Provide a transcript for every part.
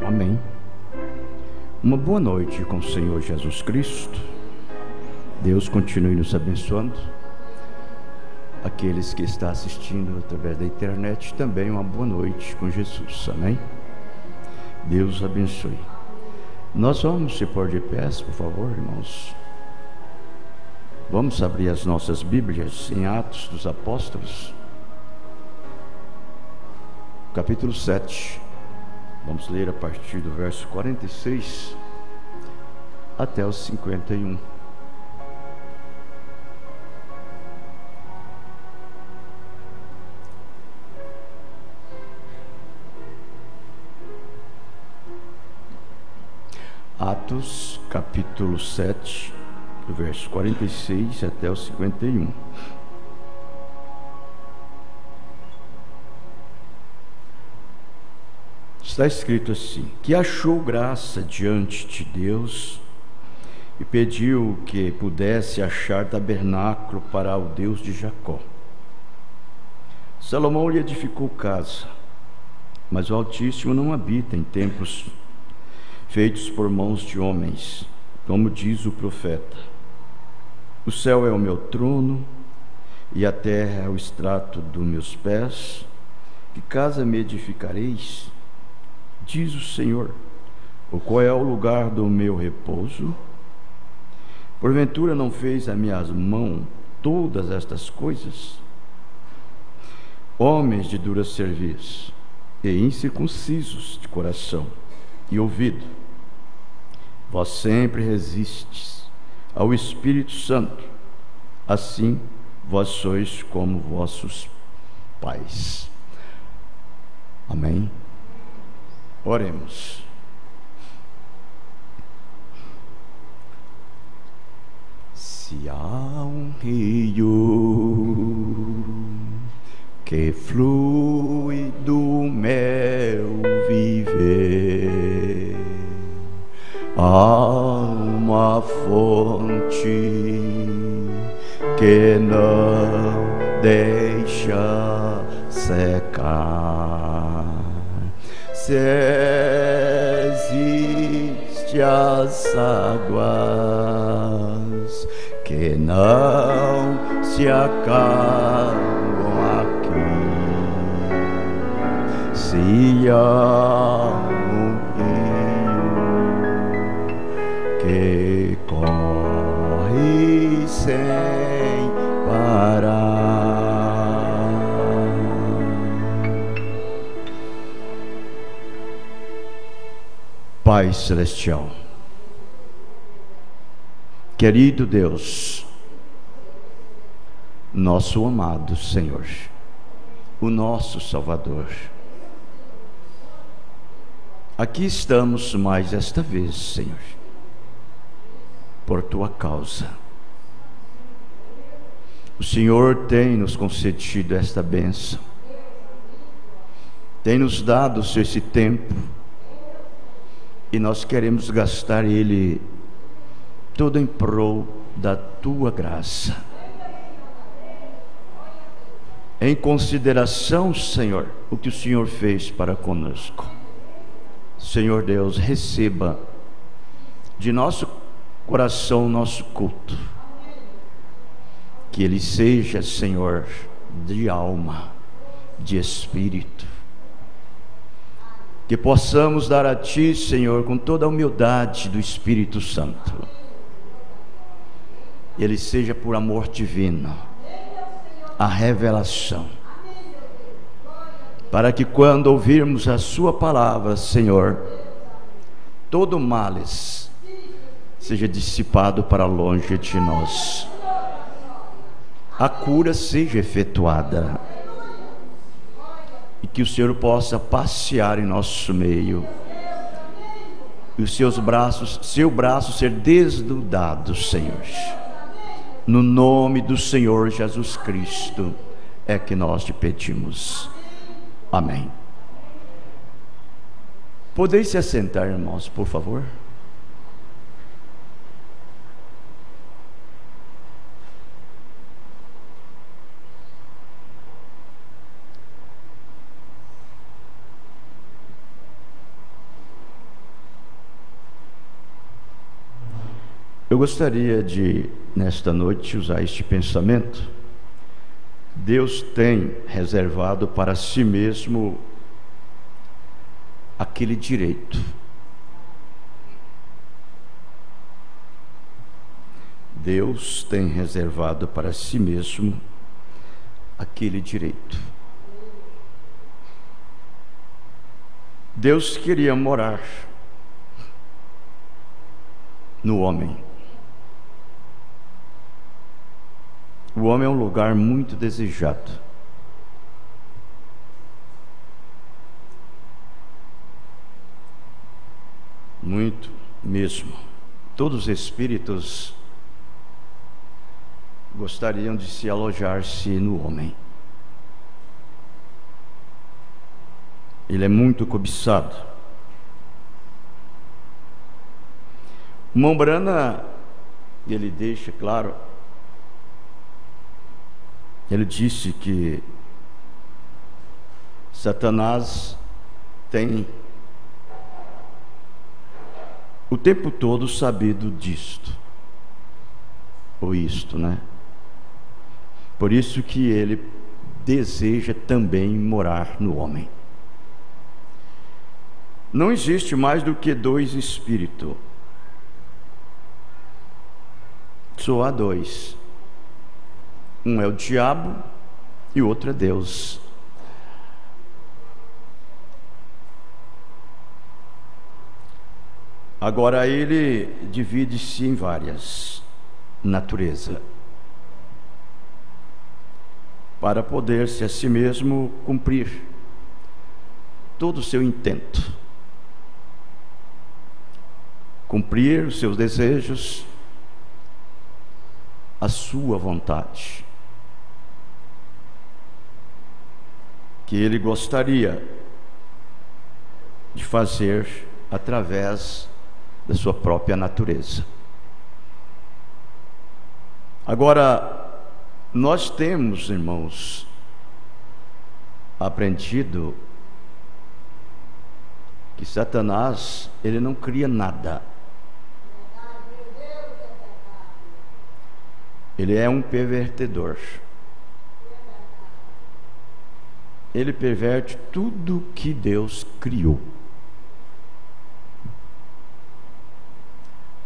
Amém. Uma boa noite com o Senhor Jesus Cristo. Deus continue nos abençoando. Aqueles que estão assistindo através da internet, também uma boa noite com Jesus. Amém. Deus abençoe. Nós vamos se pôr de pé, por favor, irmãos. Vamos abrir as nossas Bíblias em Atos dos Apóstolos, capítulo 7. Vamos ler a partir do verso 46 até os 51. Atos, capítulo 7, do verso 46 até o 51. Está escrito assim: que achou graça diante de Deus e pediu que pudesse achar tabernáculo para o Deus de Jacó. Salomão lhe edificou casa, mas o Altíssimo não habita em templos feitos por mãos de homens, como diz o profeta: o céu é o meu trono e a terra é o estrato dos meus pés. Que casa me edificareis? Diz o Senhor. Ou qual é o lugar do meu repouso? Porventura não fez a minhas mãos todas estas coisas? Homens de dura cerviz e incircuncisos de coração e ouvido, vós sempre resistes ao Espírito Santo, assim vós sois como vossos pais. Amém. Oremos. Se há um rio que flui do meu viver, há uma fonte que não deixa secar. Se existe as águas que não se acabam aqui, se há um rio que corre sem parar. Pai Celestial, querido Deus, nosso amado Senhor, o nosso Salvador, aqui estamos mais esta vez, Senhor, por tua causa. O Senhor tem nos concedido esta bênção, tem nos dado esse tempo, e nós queremos gastar ele todo em prol da tua graça, em consideração, Senhor, o que o Senhor fez para conosco. Senhor Deus, receba de nosso coração nosso culto, que ele seja, Senhor, de alma, de espírito, que possamos dar a Ti, Senhor, com toda a humildade do Espírito Santo. Ele seja por amor divino, a revelação, para que quando ouvirmos a Sua palavra, Senhor, todo males seja dissipado para longe de nós, a cura seja efetuada, e que o Senhor possa passear em nosso meio, e os seu braço ser desnudado, Senhor. No nome do Senhor Jesus Cristo é que nós te pedimos. Amém. Podeis se assentar, irmãos, por favor? Eu gostaria de, nesta noite, usar este pensamento. Deus tem reservado para si mesmo aquele direito. Deus tem reservado para si mesmo aquele direito. Deus queria morar no homem. O homem é um lugar muito desejado. Muito mesmo. Todos os espíritos gostariam de se alojar-se no homem. Ele é muito cobiçado. Mombrana, ele deixa claro, ele disse que Satanás tem o tempo todo sabido disto, ou isto, né? Por isso que ele deseja também morar no homem. Não existe mais do que dois espíritos. Só há dois. Um é o diabo e o outro é Deus. Agora ele divide-se em várias naturezas, para poder-se a si mesmo cumprir todo o seu intento, cumprir os seus desejos, a sua vontade, que ele gostaria de fazer através da sua própria natureza. Agora, nós temos, irmãos, aprendido que Satanás, ele não cria nada. Ele é um pervertedor. Ele perverte tudo que Deus criou.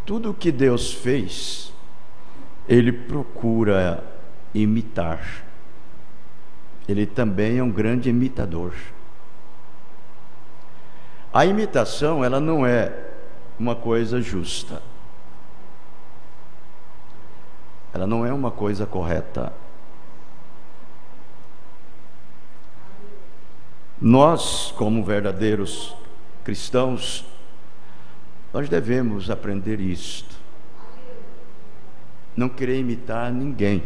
Tudo que Deus fez, ele procura imitar. Ele também é um grande imitador. A imitação, ela não é uma coisa justa. Ela não é uma coisa correta. Nós, como verdadeiros cristãos, nós devemos aprender isto. Não querer imitar ninguém,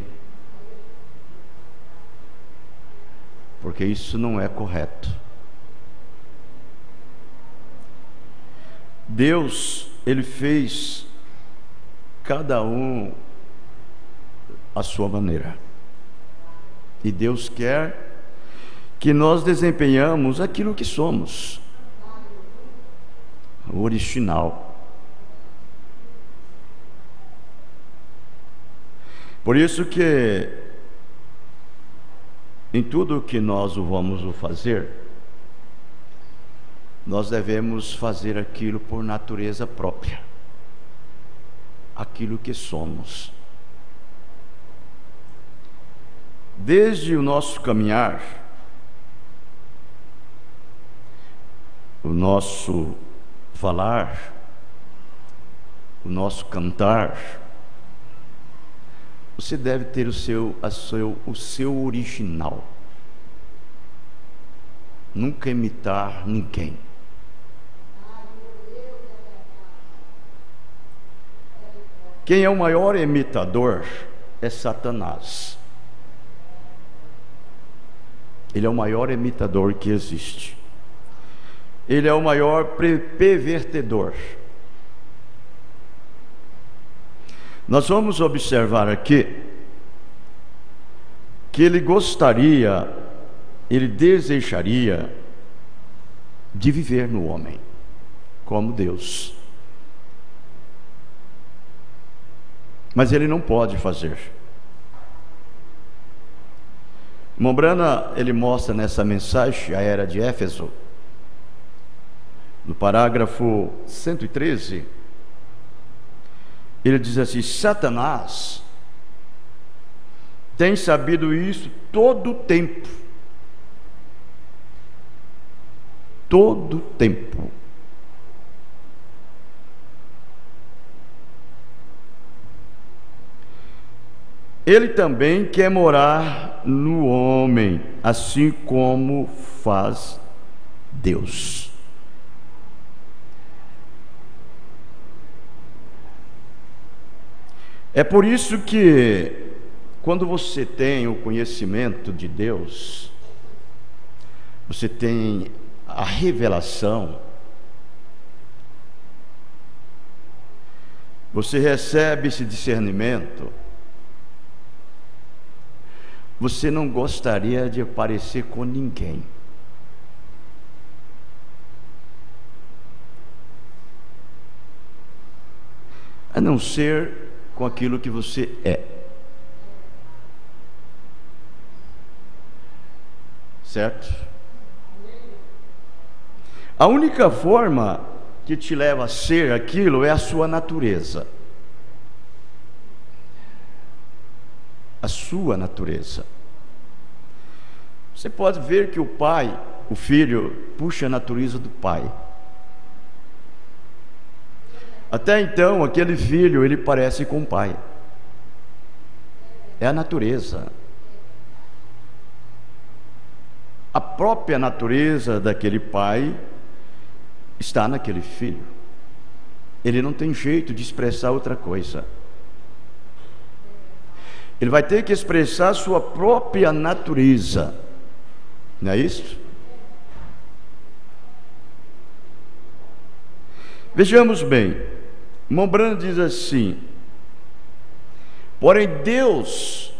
porque isso não é correto. Deus, ele fez cada um à sua maneira, e Deus quer que nós desempenhamos aquilo que somos, o original. Por isso que em tudo que nós vamos fazer, nós devemos fazer aquilo por natureza própria, aquilo que somos. Desde o nosso caminhar, o nosso falar, o nosso cantar, você deve ter o seu original. Nunca imitar ninguém. Quem é o maior imitador é Satanás. Ele é o maior imitador que existe. Ele é o maior pervertedor. Nós vamos observar aqui que ele gostaria, ele desejaria de viver no homem como Deus. mas ele não pode fazer. Mombrana, ele mostra nessa mensagem a era de Éfeso, no parágrafo 113, ele diz assim: Satanás tem sabido isso todo o tempo. Todo o tempo. Ele também quer morar no homem, assim como faz Deus. É por isso que, quando você tem o conhecimento de Deus, você tem a revelação, você recebe esse discernimento, você não gostaria de parecer com ninguém. A não ser com aquilo que você é. Certo? A única forma que te leva a ser aquilo é a sua natureza. A sua natureza. Você pode ver que o pai, o filho, puxa a natureza do pai. Até então, aquele filho, ele parece com o pai. É a natureza. A própria natureza daquele pai está naquele filho. Ele não tem jeito de expressar outra coisa. Ele vai ter que expressar a sua própria natureza. Não é isso? Vejamos bem. Mombrana diz assim: porém Deus,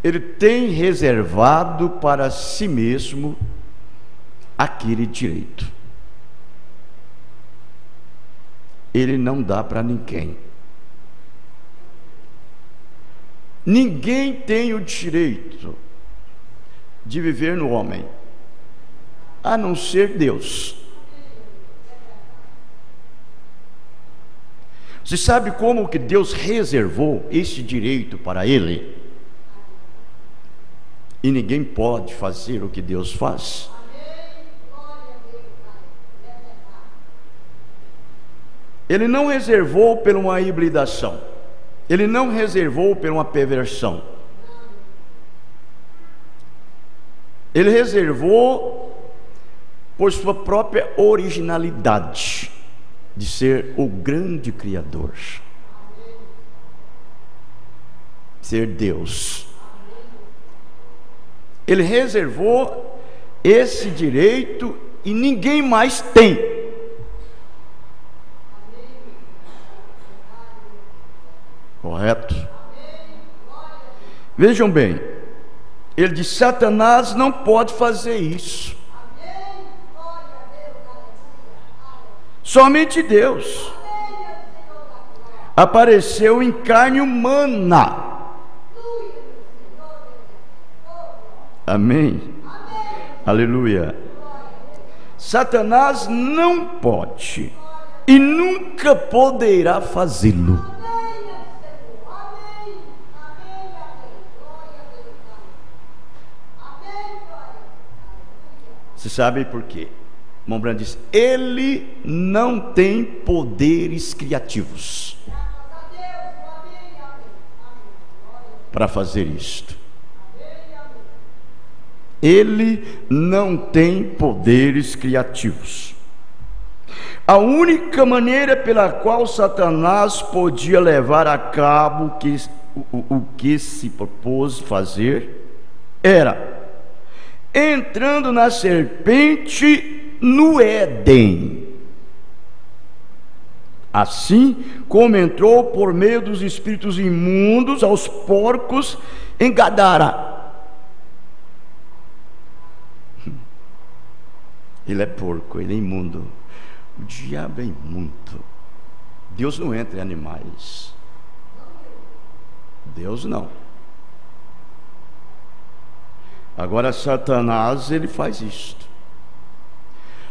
Ele tem reservado para si mesmo aquele direito. Ele não dá para ninguém. Ninguém tem o direito de viver no homem, a não ser Deus. Você sabe como que Deus reservou esse direito para ele? E ninguém pode fazer o que Deus faz. Ele não reservou por uma hibridação. Ele não reservou por uma perversão. Ele reservou por sua própria originalidade de ser o grande Criador, ser Deus. Ele reservou esse direito e ninguém mais tem. Correto? Vejam bem, ele diz: Satanás não pode fazer isso. Somente Deus apareceu em carne humana. Amém? Aleluia. Satanás não pode e nunca poderá fazê-lo. Você sabe por quê? Mombrana diz: ele não tem poderes criativos para fazer isto. Ele não tem poderes criativos. A única maneira pela qual Satanás podia levar a cabo o que se propôs fazer era entrando na serpente no Éden, assim como entrou por meio dos espíritos imundos aos porcos em Gadara. Ele é porco, ele é imundo. O diabo é imundo. Deus não entra em animais. Deus não. Agora Satanás, ele faz isto.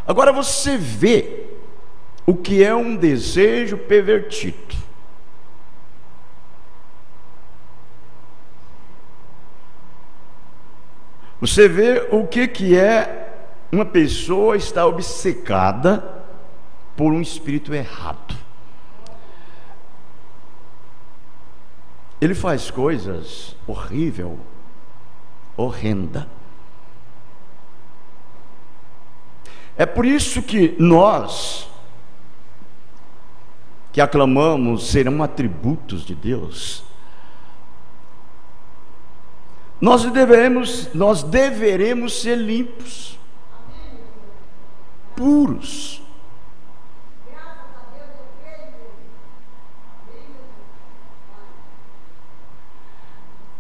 Agora você vê o que é um desejo pervertido. Você vê o que é uma pessoa estar obcecada por um espírito errado. Ele faz coisas horríveis, horrenda. É por isso que nós, que aclamamos serão atributos de Deus, nós deveremos ser limpos, puros.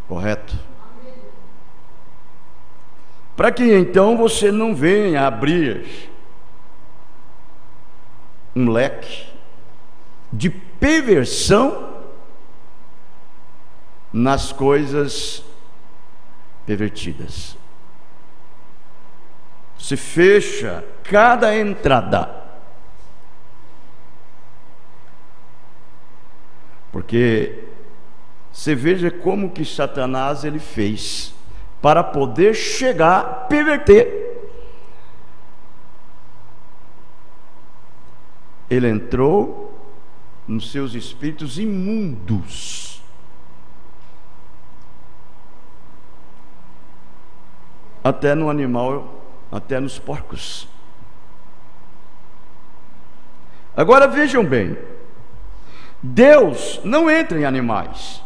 Correto? Para que então você não venha abrir um leque de perversão nas coisas pervertidas. Se fecha cada entrada, porque você veja como que Satanás ele fez para poder chegar a perverter. Ele entrou nos seus espíritos imundos, até no animal, até nos porcos. Agora vejam bem, Deus não entra em animais,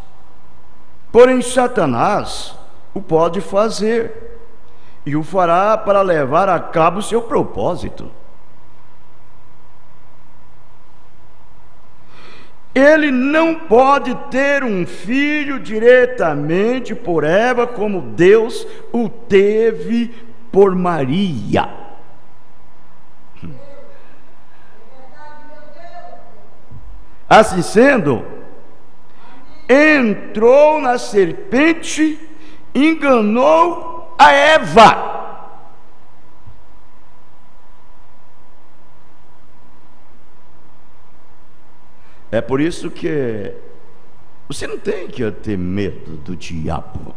porém Satanás o pode fazer, e o fará para levar a cabo o seu propósito. Ele não pode ter um filho diretamente por Eva, como Deus o teve por Maria. Assim sendo, entrou na serpente, enganou a Eva. É por isso que você não tem que ter medo do diabo.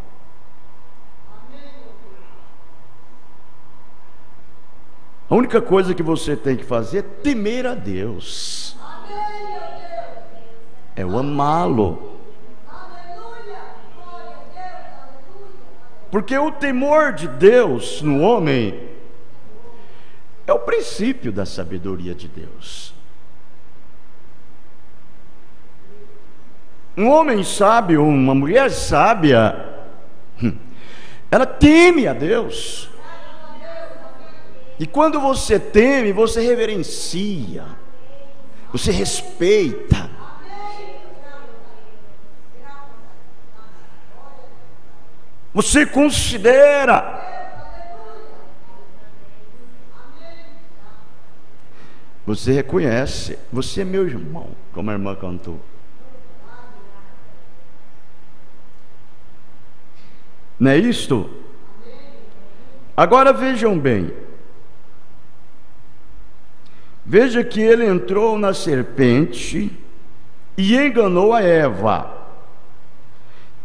A única coisa que você tem que fazer é temer a Deus. É o amá-lo. Porque o temor de Deus no homem é o princípio da sabedoria de Deus. Um homem sábio, uma mulher sábia, ela teme a Deus. E quando você teme, você reverencia, você respeita. Você considera. Você reconhece. Você é meu irmão, como a irmã cantou. Não é isto? Agora vejam bem. Veja que ele entrou na serpente e enganou a Eva.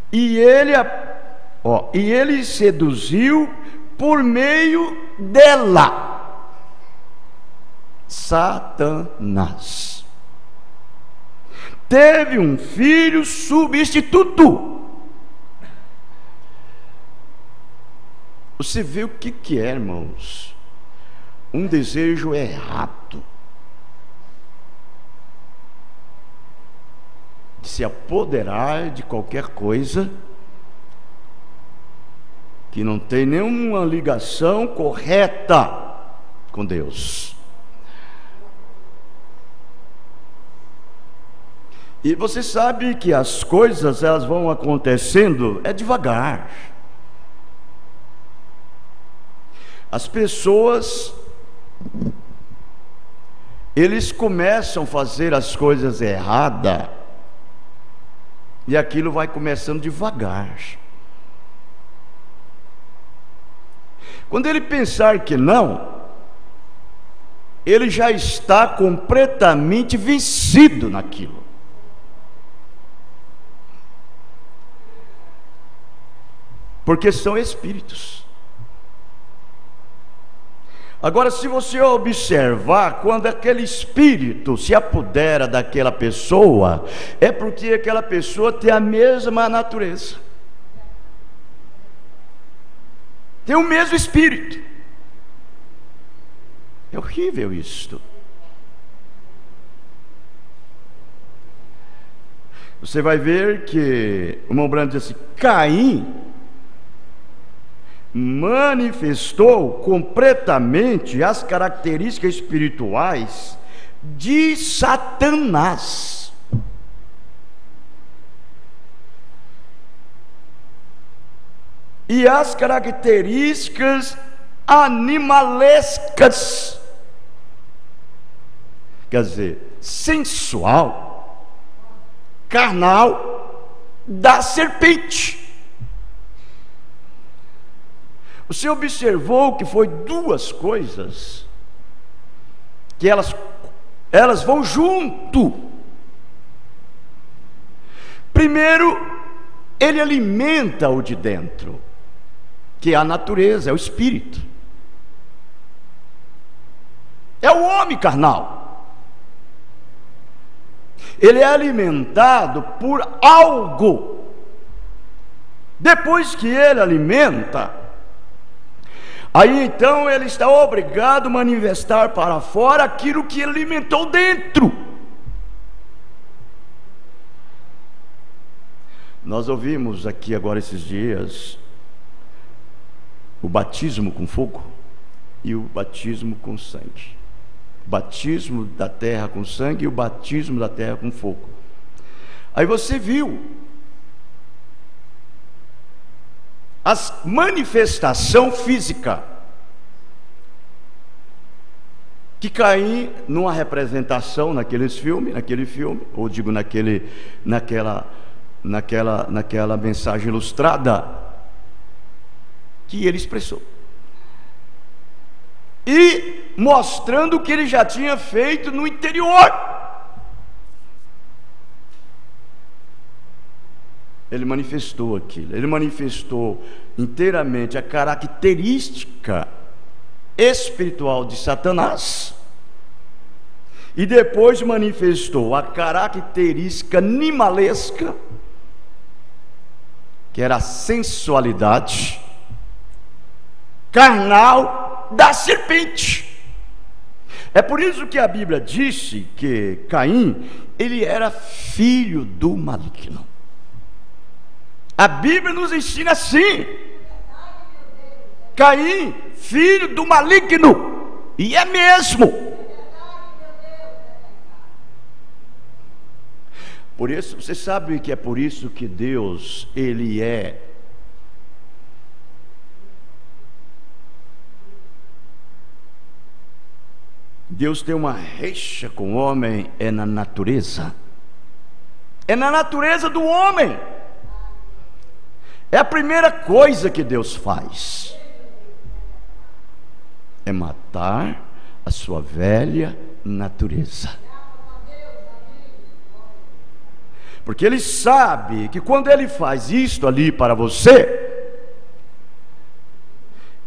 E ele seduziu por meio dela. Satanás teve um filho substituto. Você vê o que é, irmãos? Um desejo errado de se apoderar de qualquer coisa que não tem nenhuma ligação correta com Deus. E você sabe que as coisas elas vão acontecendo devagar. As pessoas eles começam a fazer as coisas erradas, e aquilo vai começando devagar. Quando ele pensar que não, ele já está completamente vencido naquilo. Porque são espíritos. Agora, se você observar, quando aquele espírito se apodera daquela pessoa, é porque aquela pessoa tem a mesma natureza, tem o mesmo espírito. É horrível isto. Você vai ver que o irmão Branco diz assim: Caim manifestou completamente as características espirituais de Satanás. E as características animalescas, quer dizer, sensual, carnal, da serpente. Você observou que foi duas coisas que elas vão junto. Primeiro, ele alimenta o de dentro, que é a natureza, é o espírito, é o homem carnal. Ele é alimentado por algo. Depois que ele alimenta, aí então ele está obrigado a manifestar para fora aquilo que ele alimentou dentro. Nós ouvimos aqui agora esses dias o batismo com fogo e o batismo com sangue. O batismo da terra com sangue e o batismo da terra com fogo. Aí você viu a manifestação física que Caim, numa representação naquele filme, ou digo naquela mensagem ilustrada que ele expressou, e mostrando o que ele já tinha feito no interior. Ele manifestou aquilo, ele manifestou inteiramente a característica espiritual de Satanás, e depois manifestou a característica animalesca, que era a sensualidade carnal da serpente. É por isso que a Bíblia disse que Caim, ele era filho do maligno. A Bíblia nos ensina assim: Caim, filho do maligno. E é mesmo. Por isso, você sabe que é por isso que Deus, Ele é Deus tem uma rixa com o homem, é na natureza. É na natureza do homem. É a primeira coisa que Deus faz, é matar a sua velha natureza. Porque Ele sabe que quando Ele faz isto ali para você,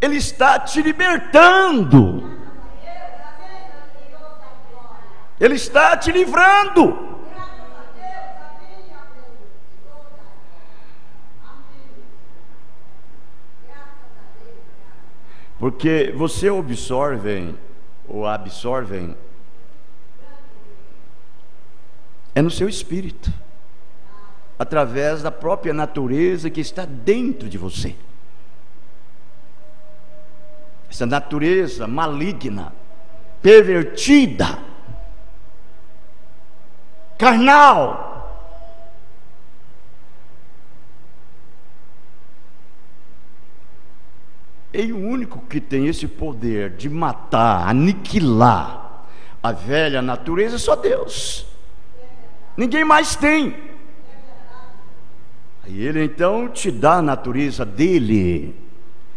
Ele está te libertando, Ele está te livrando. Porque você absorvem é no seu espírito, através da própria natureza que está dentro de você. Essa natureza maligna, pervertida, carnal. E o único que tem esse poder de matar, aniquilar A velha natureza é só Deus, ninguém mais tem. Aí Ele então te dá a natureza dele.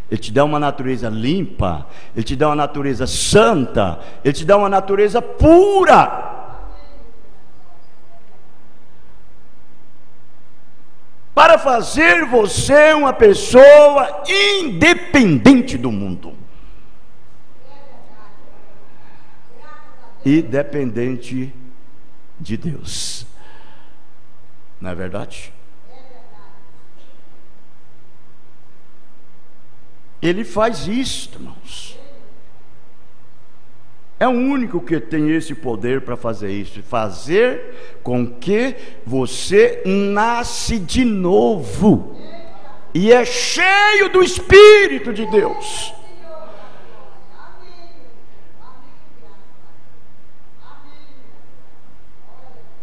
Ele te dá uma natureza limpa, Ele te dá uma natureza santa, Ele te dá uma natureza pura. Para fazer você uma pessoa independente do mundo. E dependente de Deus. Não é verdade? Ele faz isso, irmãos. É o único que tem esse poder para fazer isso. Fazer com que você nasce de novo. E é cheio do Espírito de Deus.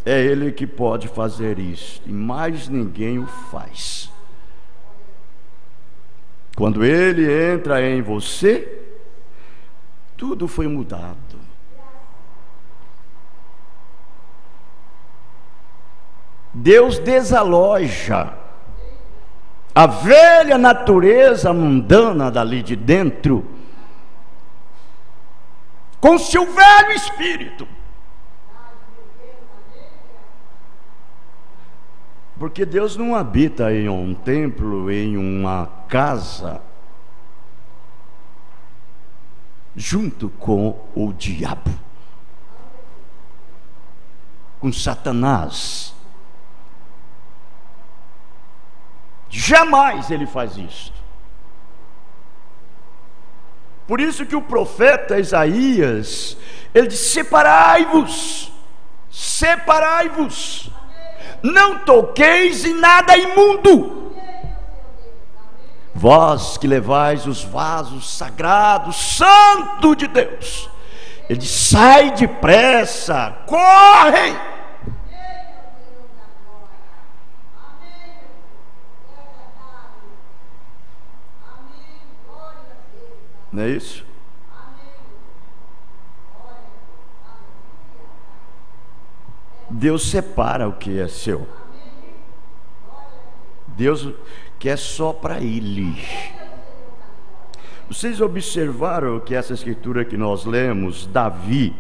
É Ele que pode fazer isso. E mais ninguém o faz. Quando Ele entra em você, tudo foi mudado. Deus desaloja a velha natureza mundana dali de dentro, com seu velho espírito. Porque Deus não habita em um templo, em uma casa, junto com o diabo, com Satanás. Jamais Ele faz isso. Por isso que o profeta Isaías, ele diz: separai-vos, separai-vos, não toqueis em nada imundo, vós que levais os vasos sagrados, santo de Deus. Ele diz: sai depressa, corre. Não é isso? Deus separa o que é seu. Deus quer só para Ele. Vocês observaram que essa escritura que nós lemos, Davi,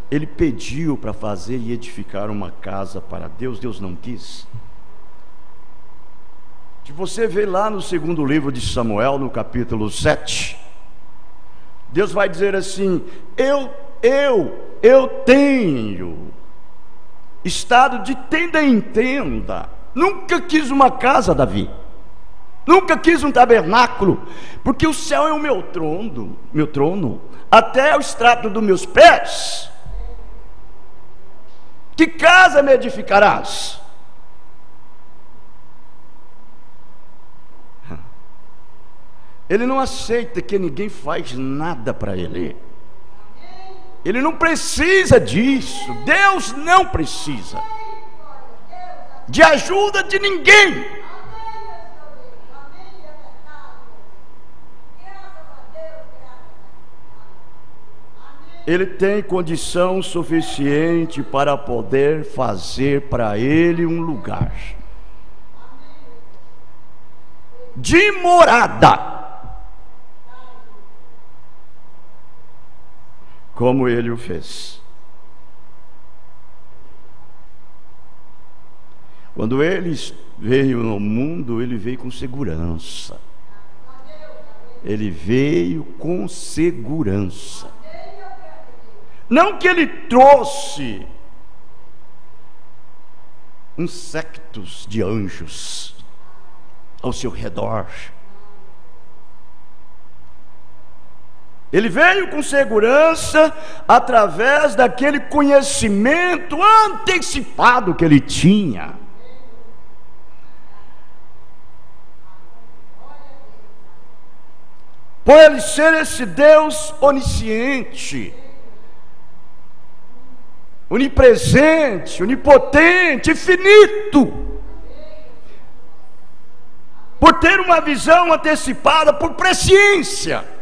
ele pediu para fazer e edificar uma casa para Deus, Deus não quis. Se você vê lá no segundo livro de Samuel, no capítulo 7, Deus vai dizer assim: eu tenho estado de tenda em tenda, nunca quis uma casa, Davi, nunca quis um tabernáculo, porque o céu é o meu trono, até o estrado dos meus pés. Que casa me edificarás? Ele não aceita que ninguém faz nada para ele. Ele não precisa disso. Deus não precisa de ajuda de ninguém. Ele tem condição suficiente para poder fazer para ele um lugar de morada, como Ele o fez. Quando Ele veio no mundo, Ele veio com segurança. Ele veio com segurança. Não que Ele trouxe uns séquitos de anjos ao seu redor. Ele veio com segurança através daquele conhecimento antecipado que ele tinha. Por ele ser esse Deus onisciente, onipresente, onipotente, infinito, por ter uma visão antecipada, por presciência.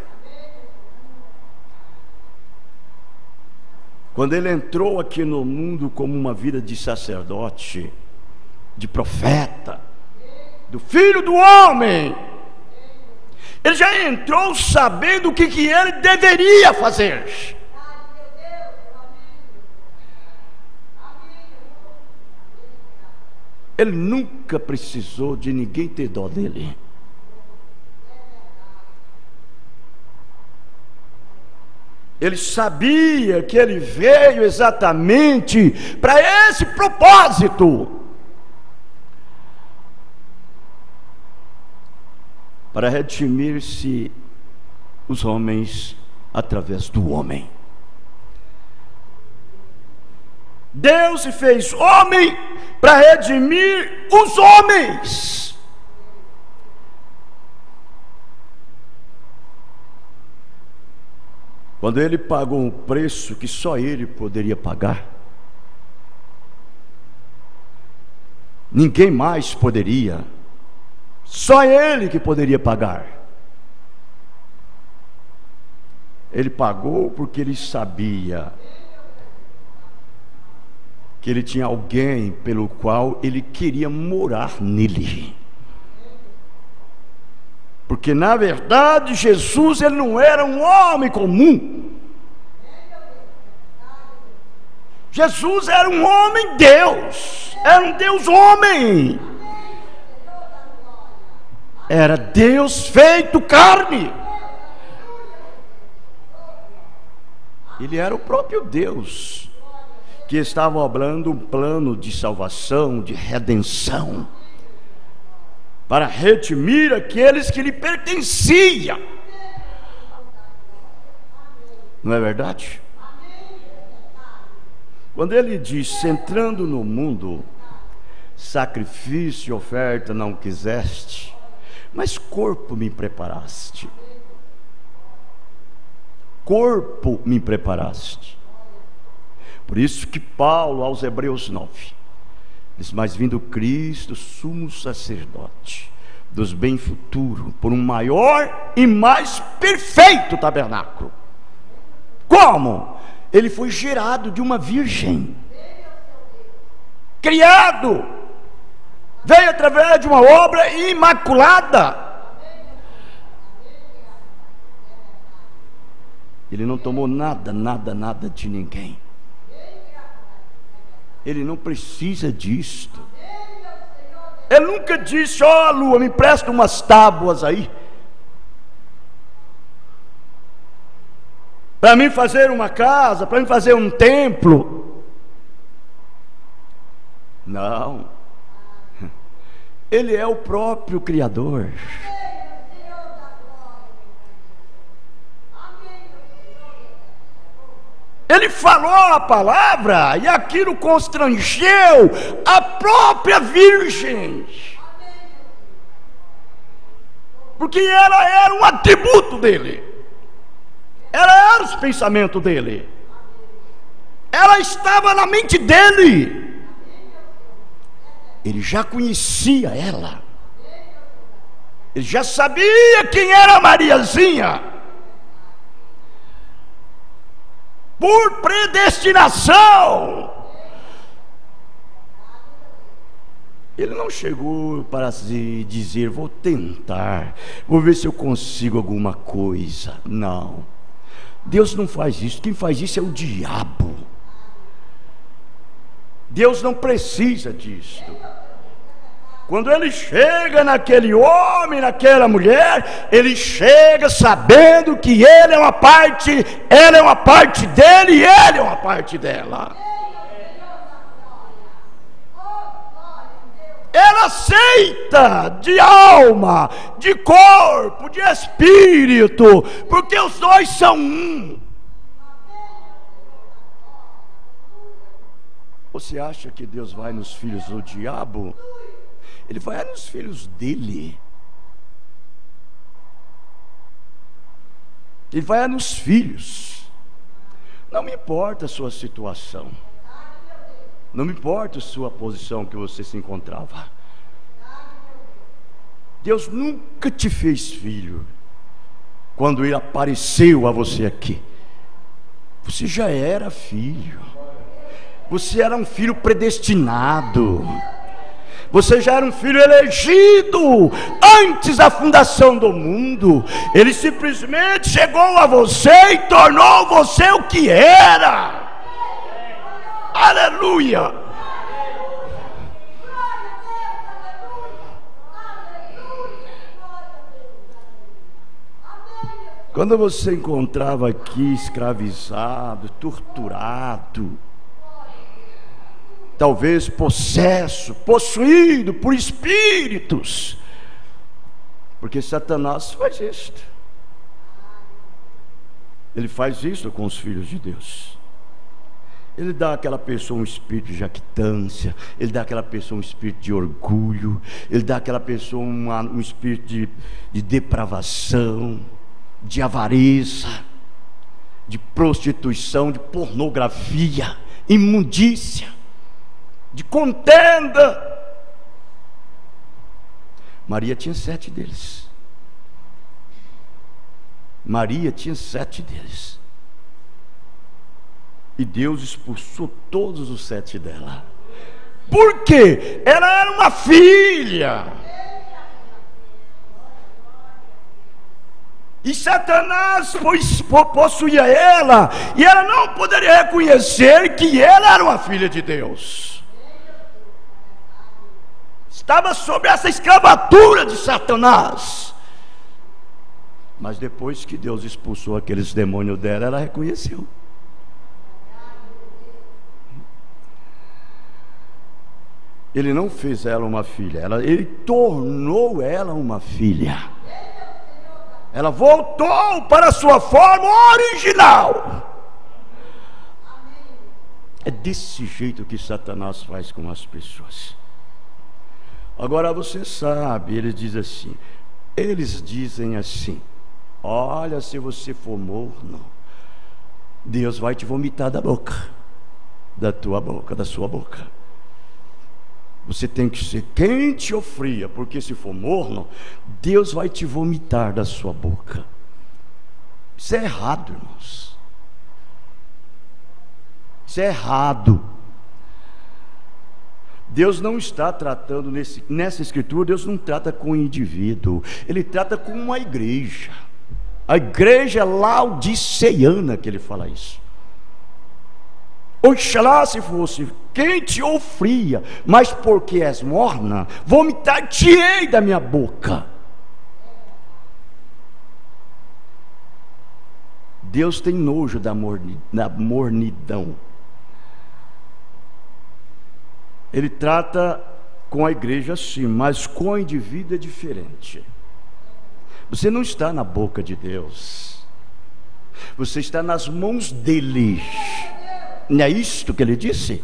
Quando ele entrou aqui no mundo como uma vida de sacerdote, de profeta, do Filho do Homem, ele já entrou sabendo o que ele deveria fazer. Ele nunca precisou de ninguém ter dó dele. Ele sabia que ele veio exatamente para esse propósito, para redimir-se os homens através do homem. Deus se fez homem para redimir os homens. Quando ele pagou um preço que só ele poderia pagar, ninguém mais poderia, só ele que poderia pagar. Ele pagou porque ele sabia que ele tinha alguém pelo qual ele queria morar nele. Porque na verdade Jesus, ele não era um homem comum. Jesus era um homem Deus, era um Deus homem, era Deus feito carne. Ele era o próprio Deus que estava obrando um plano de salvação, de redenção, para redimir aqueles que lhe pertenciam. Não é verdade? Quando ele diz: entrando no mundo, sacrifício e oferta não quiseste, mas corpo me preparaste. Corpo me preparaste. Por isso que Paulo, aos Hebreus 9, diz: mas vindo Cristo, sumo sacerdote dos bem futuros, por um maior e mais perfeito tabernáculo. Como? Ele foi gerado de uma virgem, criado, veio através de uma obra imaculada. Ele não tomou nada de ninguém. Ele não precisa disto. Ele nunca disse: ó, lua, me empresta umas tábuas aí, para mim fazer uma casa, para mim fazer um templo. Não. Ele é o próprio Criador. Ele falou a palavra e aquilo constrangeu a própria virgem, porque ela era um atributo dele, ela era os pensamentos dele, ela estava na mente dele. Ele já conhecia ela, ele já sabia quem era Mariazinha. Por predestinação, ele não chegou para se dizer: vou tentar, vou ver se eu consigo alguma coisa. Não, Deus não faz isso. Quem faz isso é o diabo. Deus não precisa disso. Quando ele chega naquele homem, naquela mulher, ele chega sabendo que ele é uma parte, ela é uma parte dele e ele é uma parte dela. Ela aceita de alma, de corpo, de espírito, porque os dois são um. Você acha que Deus vai nos filhos do diabo? Ele vai nos filhos dele. Ele vai nos filhos. Não me importa a sua situação, não me importa a sua posição que você se encontrava. Deus nunca te fez filho quando ele apareceu a você aqui. Você já era filho. Você era um filho predestinado. Você já era um filho elegido antes da fundação do mundo. Ele simplesmente chegou a você e tornou você o que era. Aleluia! Quando você encontrava aqui escravizado, torturado, talvez possuído por espíritos, porque Satanás faz isto. Ele faz isso com os filhos de Deus. Ele dá àquela pessoa um espírito de jactância, ele dá àquela pessoa um espírito de orgulho, ele dá àquela pessoa um espírito de depravação, de avareza, de prostituição, de pornografia, imundícia, de contenda. Maria tinha 7 deles. Maria tinha 7 deles. E Deus expulsou todos os 7 dela. Por quê? Ela era uma filha. E Satanás possuía ela, e ela não poderia reconhecer que ela era uma filha de Deus. Estava sob essa escravatura de Satanás. Mas depois que Deus expulsou aqueles demônios dela, ela reconheceu. Ele não fez ela uma filha, ele tornou ela uma filha. Ela voltou para a sua forma original. É desse jeito que Satanás faz com as pessoas. Agora você sabe, eles dizem assim: olha, se você for morno, Deus vai te vomitar da boca, da sua boca. Você tem que ser quente ou fria, porque se for morno, Deus vai te vomitar da sua boca. Isso é errado, irmãos. Isso é errado. Deus não está tratando nessa escritura, Deus não trata com o indivíduo, Ele trata com uma igreja. A igreja laodiceana que Ele fala isso. Oxalá se fosse quente ou fria, mas porque és morna, vomitar-te-ei da minha boca. Deus tem nojo da mornidão. Ele trata com a igreja sim, mas com o indivíduo é diferente. Você não está na boca de Deus, você está nas mãos dele. Não é isto que ele disse?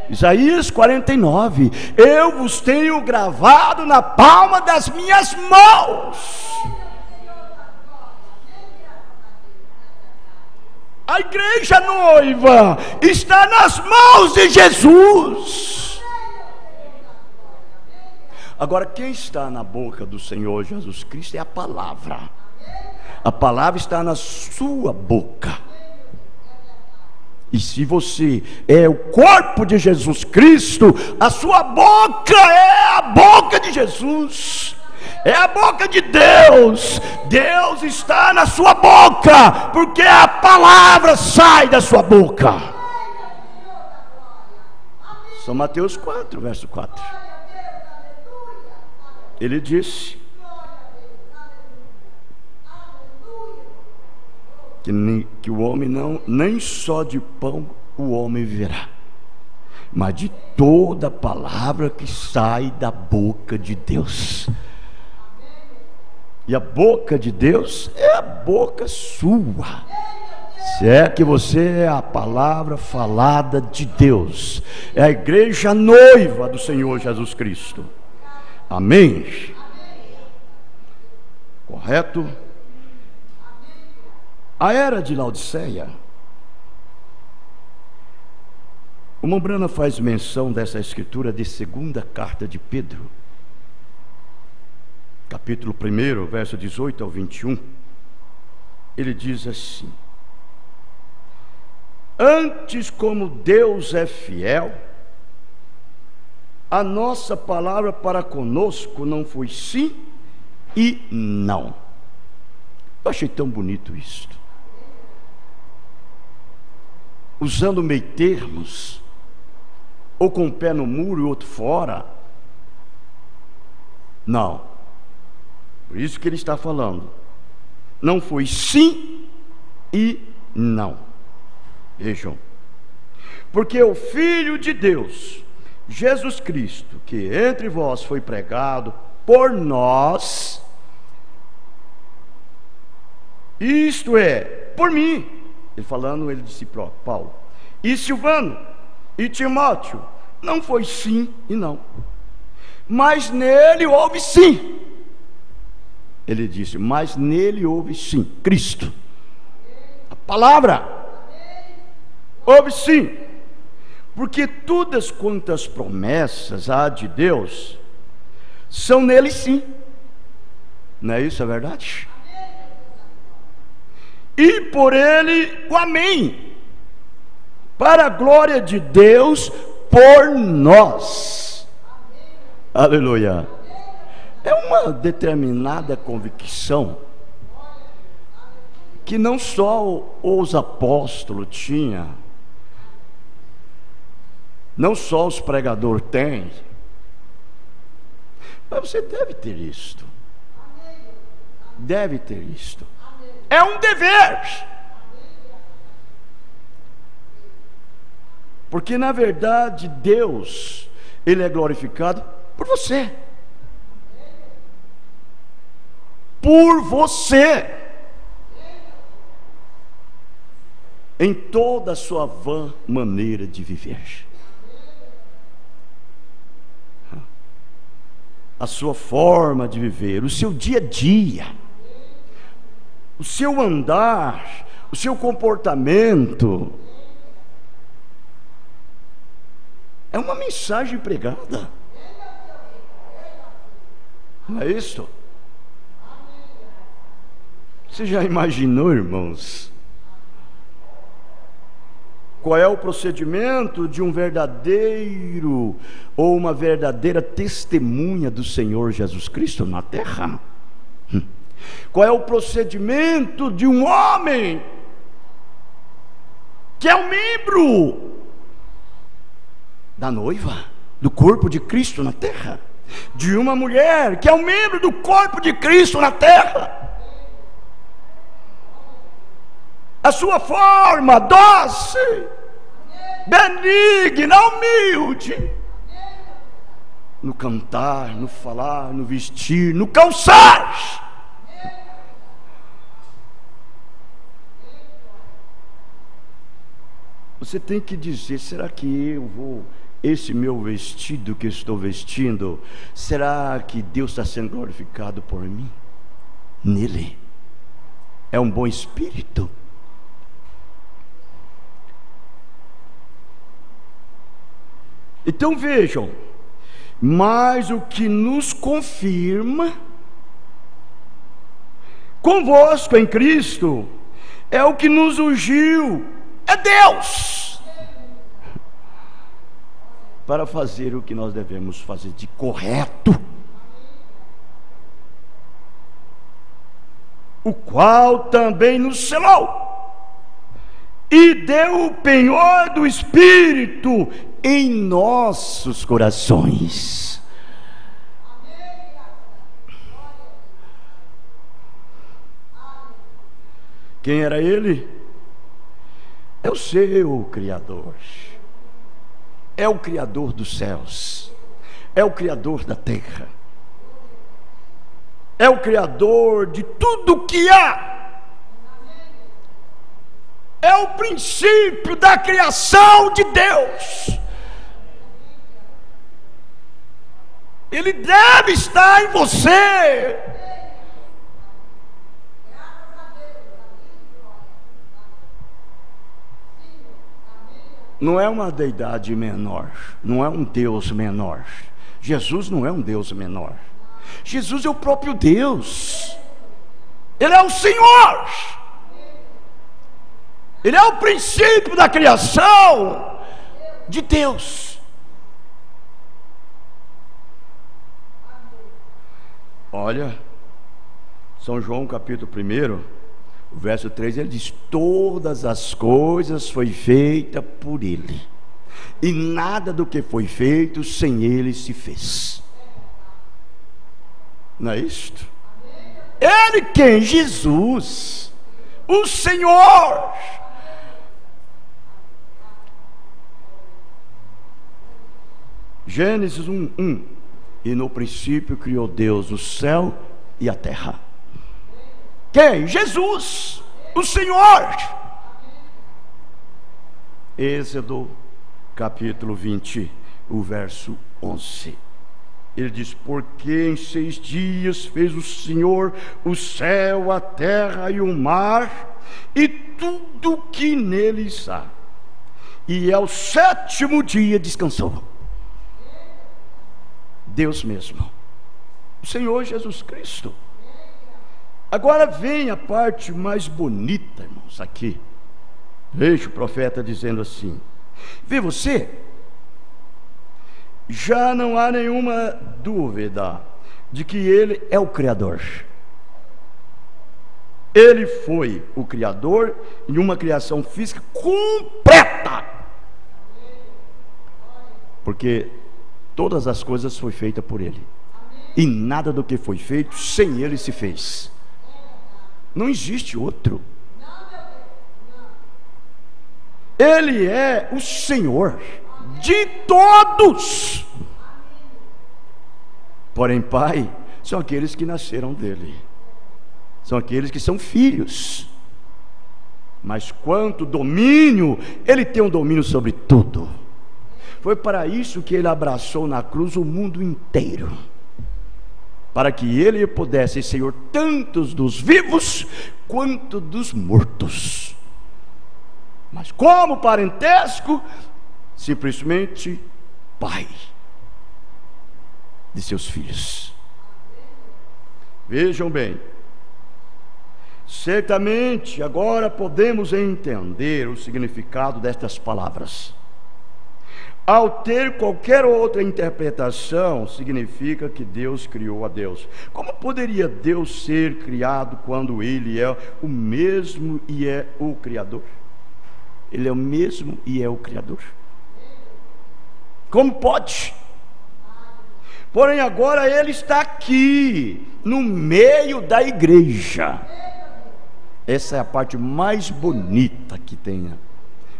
Isaías 49: eu vos tenho gravado na palma das minhas mãos. A igreja noiva está nas mãos de Jesus. Agora, quem está na boca do Senhor Jesus Cristo é a palavra. A palavra está na sua boca. E se você é o corpo de Jesus Cristo, a sua boca é a boca de Jesus, é a boca de Deus. Deus está na sua boca, porque a palavra sai da sua boca. São Mateus 4, verso 4. Ele disse que o homem nem só de pão o homem viverá, mas de toda palavra que sai da boca de Deus. E a boca de Deus é a boca sua, se é que você é a palavra falada de Deus, é a igreja noiva do Senhor Jesus Cristo. Amém? Correto? A era de Laodiceia, o Mombrana faz menção dessa escritura de 2ª carta de Pedro, capítulo 1, verso 18 ao 21. Ele diz assim: Antes, como Deus é fiel, a nossa palavra para conosco não foi sim e não. Eu achei tão bonito isto. Usando meio termos, ou com um pé no muro e outro fora. Não. Por isso que ele está falando. Não foi sim e não. Vejam. Porque o Filho de Deus, Jesus Cristo, que entre vós foi pregado por nós, isto é, por mim, ele disse próprio, Paulo, e Silvano, e Timóteo, não foi sim e não, mas nele houve sim. Ele disse, mas nele houve sim, Cristo, a palavra, houve sim, porque todas quantas promessas há de Deus, são nele sim, não é isso a verdade? E por ele o amém, para a glória de Deus por nós. Aleluia. É uma determinada convicção que não só os apóstolos tinham, não só os pregadores têm, mas você deve ter isto. Deve ter isto. É um dever. Porque na verdade Deus, Ele é glorificado por você. Por você. Em toda a sua vã maneira de viver. A sua forma de viver, o seu dia a dia, o seu andar, o seu comportamento. É uma mensagem pregada. Não é isso? Você já imaginou, irmãos, qual é o procedimento de um verdadeiro ou uma verdadeira testemunha do Senhor Jesus Cristo na terra? Qual é o procedimento de um homem que é um membro da noiva, do corpo de Cristo na terra? De uma mulher que é um membro do corpo de Cristo na terra? A sua forma doce, benigna, humilde, no cantar, no falar, no vestir, no calçar. Você tem que dizer, será que esse meu vestido que eu estou vestindo, será que Deus está sendo glorificado por mim? Nele. É um bom espírito. Então vejam, mas o que nos confirma convosco em Cristo é o que nos ungiu, é Deus, para fazer o que nós devemos fazer de correto, o qual também nos selou e deu o penhor do Espírito em nossos corações. Quem era ele? É o seu Criador. É o Criador dos céus. É o Criador da terra. É o Criador de tudo que há. É o princípio da criação de Deus. Ele deve estar em você. Não é uma deidade menor, não é um Deus menor. Jesus não é um Deus menor. Jesus é o próprio Deus. Ele é o Senhor. Ele é o princípio da criação de Deus. Olha, São João capítulo 1, o verso 3, ele diz: todas as coisas foi feita por ele, e nada do que foi feito sem ele se fez. Não é isto? Ele quem? Jesus, o Senhor. Gênesis 1:1. E no princípio criou Deus o céu e a terra. Quem? Jesus, o Senhor. Êxodo capítulo 20, o verso 11. Ele diz: porque em 6 dias fez o Senhor o céu, a terra e o mar, e tudo que neles há, e ao 7º dia descansou. Deus mesmo, o Senhor Jesus Cristo. Agora vem a parte mais bonita, irmãos, aqui. Veja o profeta dizendo assim: vê você, já não há nenhuma dúvida de que Ele é o Criador. Ele foi o Criador em uma criação física completa, porque todas as coisas foram feitas por Ele, e nada do que foi feito sem Ele se fez. Não existe outro. Ele é o Senhor de todos. Porém, Pai são aqueles que nasceram dele, são aqueles que são filhos. Mas quanto domínio, Ele tem um domínio sobre tudo. Foi para isso que Ele abraçou na cruz o mundo inteiro, para que Ele pudesse ser Senhor tanto dos vivos quanto dos mortos. Mas como parentesco, simplesmente Pai de seus filhos. Vejam bem, certamente agora podemos entender o significado destas palavras. Ao ter qualquer outra interpretação, significa que Deus criou a Deus. Como poderia Deus ser criado quando Ele é o mesmo e é o Criador? Ele é o mesmo e é o Criador. Como pode? Porém agora Ele está aqui, no meio da igreja. Essa é a parte mais bonita que tem,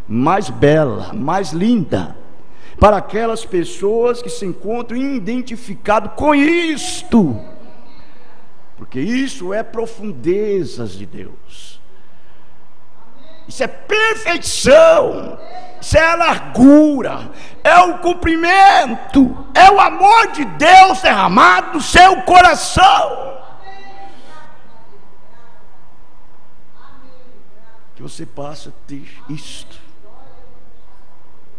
mais bela, mais linda, para aquelas pessoas que se encontram identificadas com isto, porque isso é profundezas de Deus, isso é perfeição, isso é a largura, é o comprimento, é o amor de Deus derramado no seu coração. Que você possa ter isto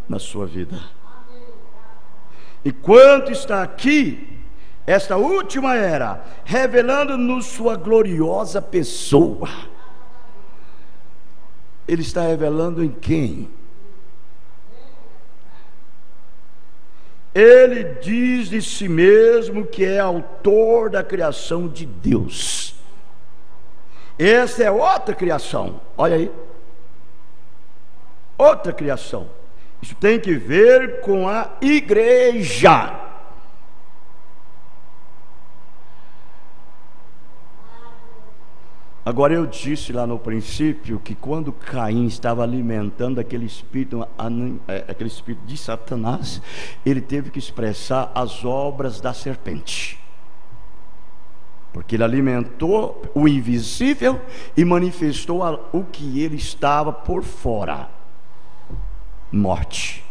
na sua vida. Enquanto está aqui, esta última era, revelando-nos sua gloriosa pessoa. Ele está revelando em quem? Ele diz de si mesmo que é autor da criação de Deus. Essa é outra criação, olha aí, outra criação. Isso tem que ver com a igreja. Agora, eu disse lá no princípio que quando Caim estava alimentando aquele espírito de Satanás, ele teve que expressar as obras da serpente, porque ele alimentou o invisível e manifestou o que ele estava por fora: morte,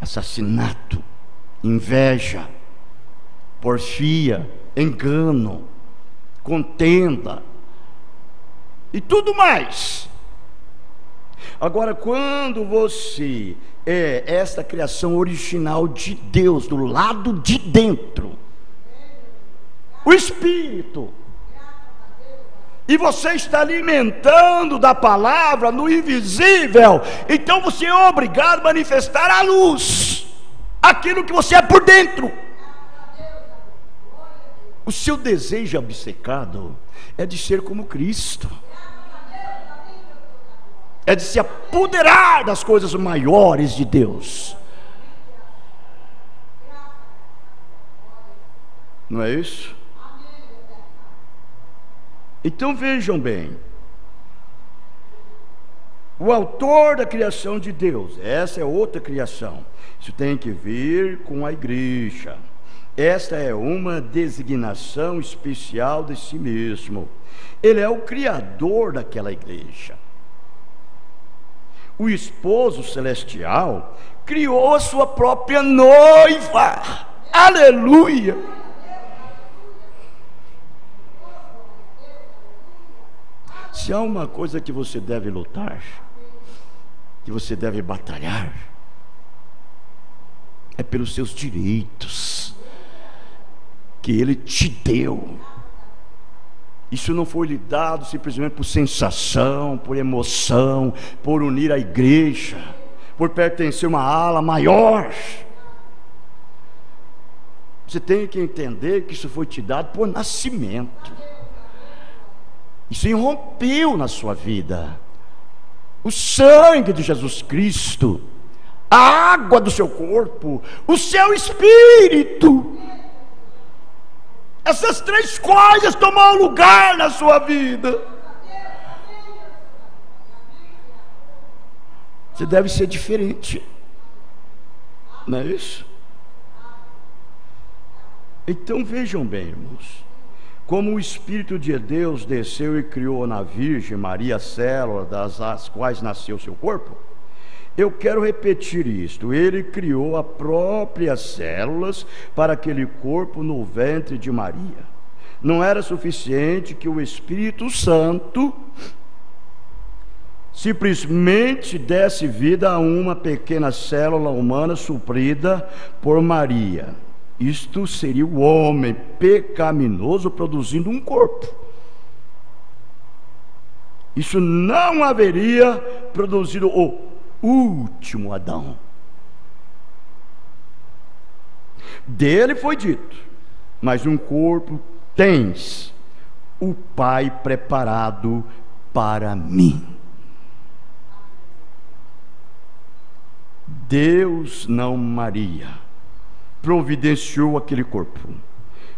assassinato, inveja, porfia, engano, contenda e tudo mais. Agora, quando você é esta criação original de Deus, do lado de dentro, o Espírito e você está alimentando da palavra no invisível, então você é obrigado a manifestar a luz, aquilo que você é por dentro. O seu desejo obcecado é de ser como Cristo, é de se apoderar das coisas maiores de Deus. Não é isso? Então vejam bem, o autor da criação de Deus, essa é outra criação, isso tem que ver com a igreja. Esta é uma designação especial de si mesmo. Ele é o criador daquela igreja. O esposo celestial criou a sua própria noiva. Aleluia! Se há uma coisa que você deve lutar, que você deve batalhar, é pelos seus direitos que Ele te deu. Isso não foi lhe dado simplesmente por sensação, por emoção, por unir a igreja, por pertencer a uma ala maior. Você tem que entender que isso foi te dado por nascimento. Isso irrompeu na sua vida. O sangue de Jesus Cristo, a água do seu corpo, o seu espírito. Essas três coisas tomaram lugar na sua vida. Você deve ser diferente, não é isso? Então vejam bem, irmãos, como o Espírito de Deus desceu e criou na Virgem Maria células das quais nasceu seu corpo. Eu quero repetir isto: Ele criou as próprias células para aquele corpo no ventre de Maria. Não era suficiente que o Espírito Santo simplesmente desse vida a uma pequena célula humana suprida por Maria. Isto seria o homem pecaminoso produzindo um corpo. Isso não haveria produzido o último Adão. Dele foi dito: mas um corpo tens o Pai preparado para mim. Deus, não Maria, providenciou aquele corpo.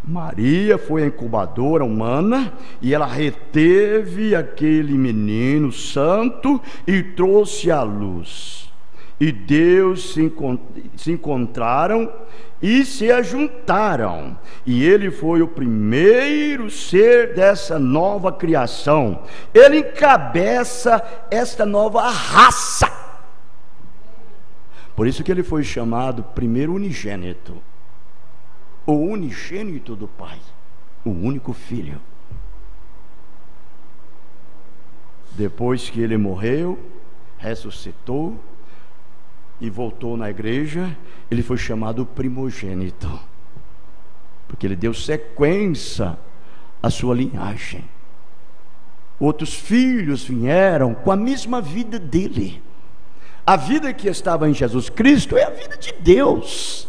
Maria foi a incubadora humana e ela reteve aquele menino santo e trouxe à luz. E Deus se encontraram e se ajuntaram. E ele foi o primeiro ser dessa nova criação. Ele encabeça esta nova raça. Por isso que ele foi chamado primeiro unigênito. O unigênito do Pai, o único filho. Depois que ele morreu, ressuscitou e voltou na igreja, ele foi chamado primogênito, porque ele deu sequência à sua linhagem. Outros filhos vieram com a mesma vida dele. A vida que estava em Jesus Cristo é a vida de Deus,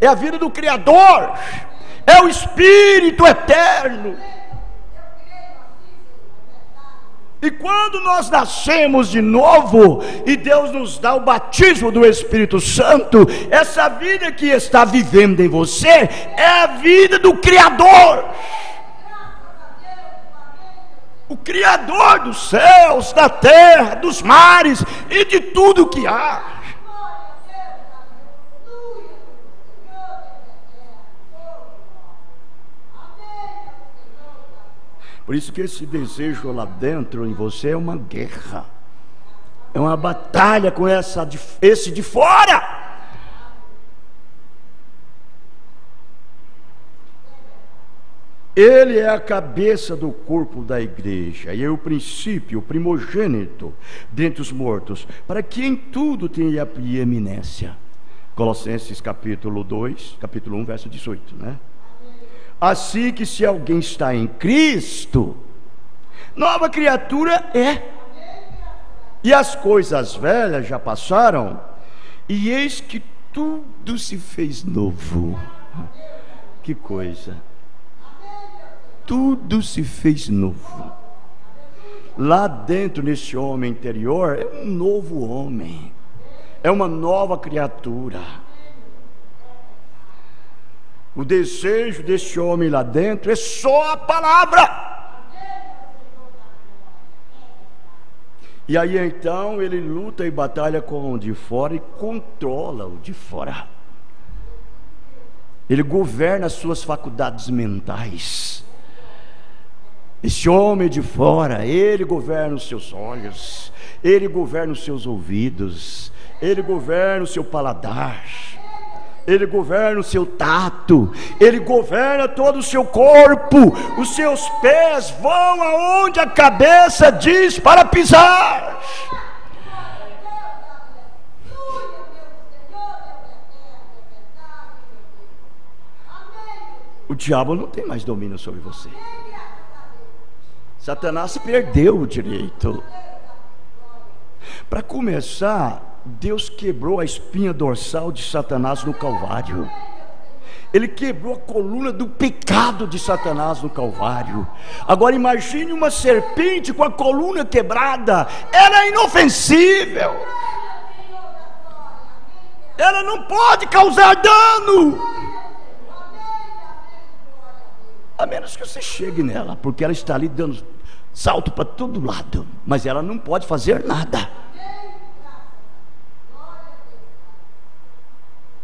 é a vida do Criador, é o Espírito eterno. E quando nós nascemos de novo e Deus nos dá o batismo do Espírito Santo, essa vida que está vivendo em você é a vida do Criador, o Criador dos céus, da terra, dos mares e de tudo que há. Por isso que esse desejo lá dentro em você é uma guerra, é uma batalha com esse de fora. Ele é a cabeça do corpo da igreja, e é o princípio, o primogênito dentre os mortos, para que em tudo tenha preeminência. Colossenses capítulo 2, capítulo 1, verso 18, né? Assim que se alguém está em Cristo, Nova criatura é. E as coisas velhas já passaram, e eis que tudo se fez novo. Que coisa! Tudo se fez novo. Lá dentro, nesse homem interior, é um novo homem, é uma nova criatura. O desejo desse homem lá dentro é só a palavra. E aí então ele luta e batalha com o de fora e controla o de fora. Ele governa as suas faculdades mentais. Esse homem de fora, ele governa os seus olhos, ele governa os seus ouvidos, ele governa o seu paladar, ele governa o seu tato, ele governa todo o seu corpo. Os seus pés vão aonde a cabeça diz para pisar. O diabo não tem mais domínio sobre você. Satanás perdeu o direito. Para começar, Deus quebrou a espinha dorsal de Satanás no Calvário. Ele quebrou a coluna do pecado de Satanás no Calvário. Agora imagine uma serpente com a coluna quebrada. Ela é inofensível. Ela não pode causar dano, a menos que você chegue nela, porque ela está ali dando salto para todo lado, mas ela não pode fazer nada.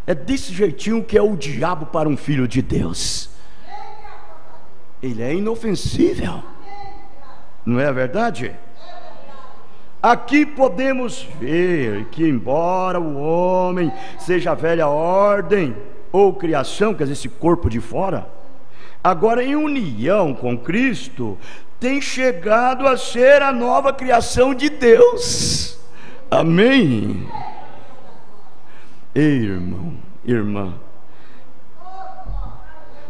É desse jeitinho que é o diabo para um filho de Deus. Ele é inofensível, não é verdade? Aqui podemos ver que, embora o homem seja a velha ordem ou criação, quer dizer, esse corpo de fora, agora em união com Cristo, tem chegado a ser a nova criação de Deus. Amém? Ei, irmão, irmã,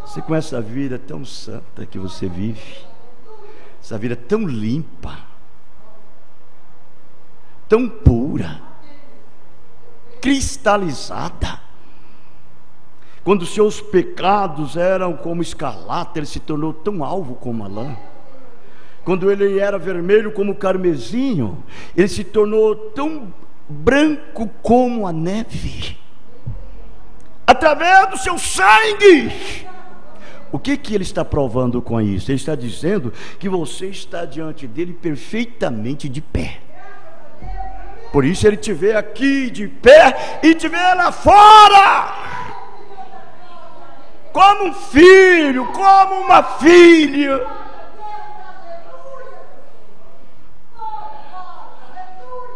você com essa vida tão santa que você vive, essa vida tão limpa, tão pura, cristalizada, quando seus pecados eram como escarlate, ele se tornou tão alvo como a lã. Quando ele era vermelho como o carmesinho, ele se tornou tão branco como a neve. Através do seu sangue. O que ele está provando com isso? Ele está dizendo que você está diante dele perfeitamente de pé. Por isso ele te vê aqui de pé e te vê lá fora, como um filho, como uma filha.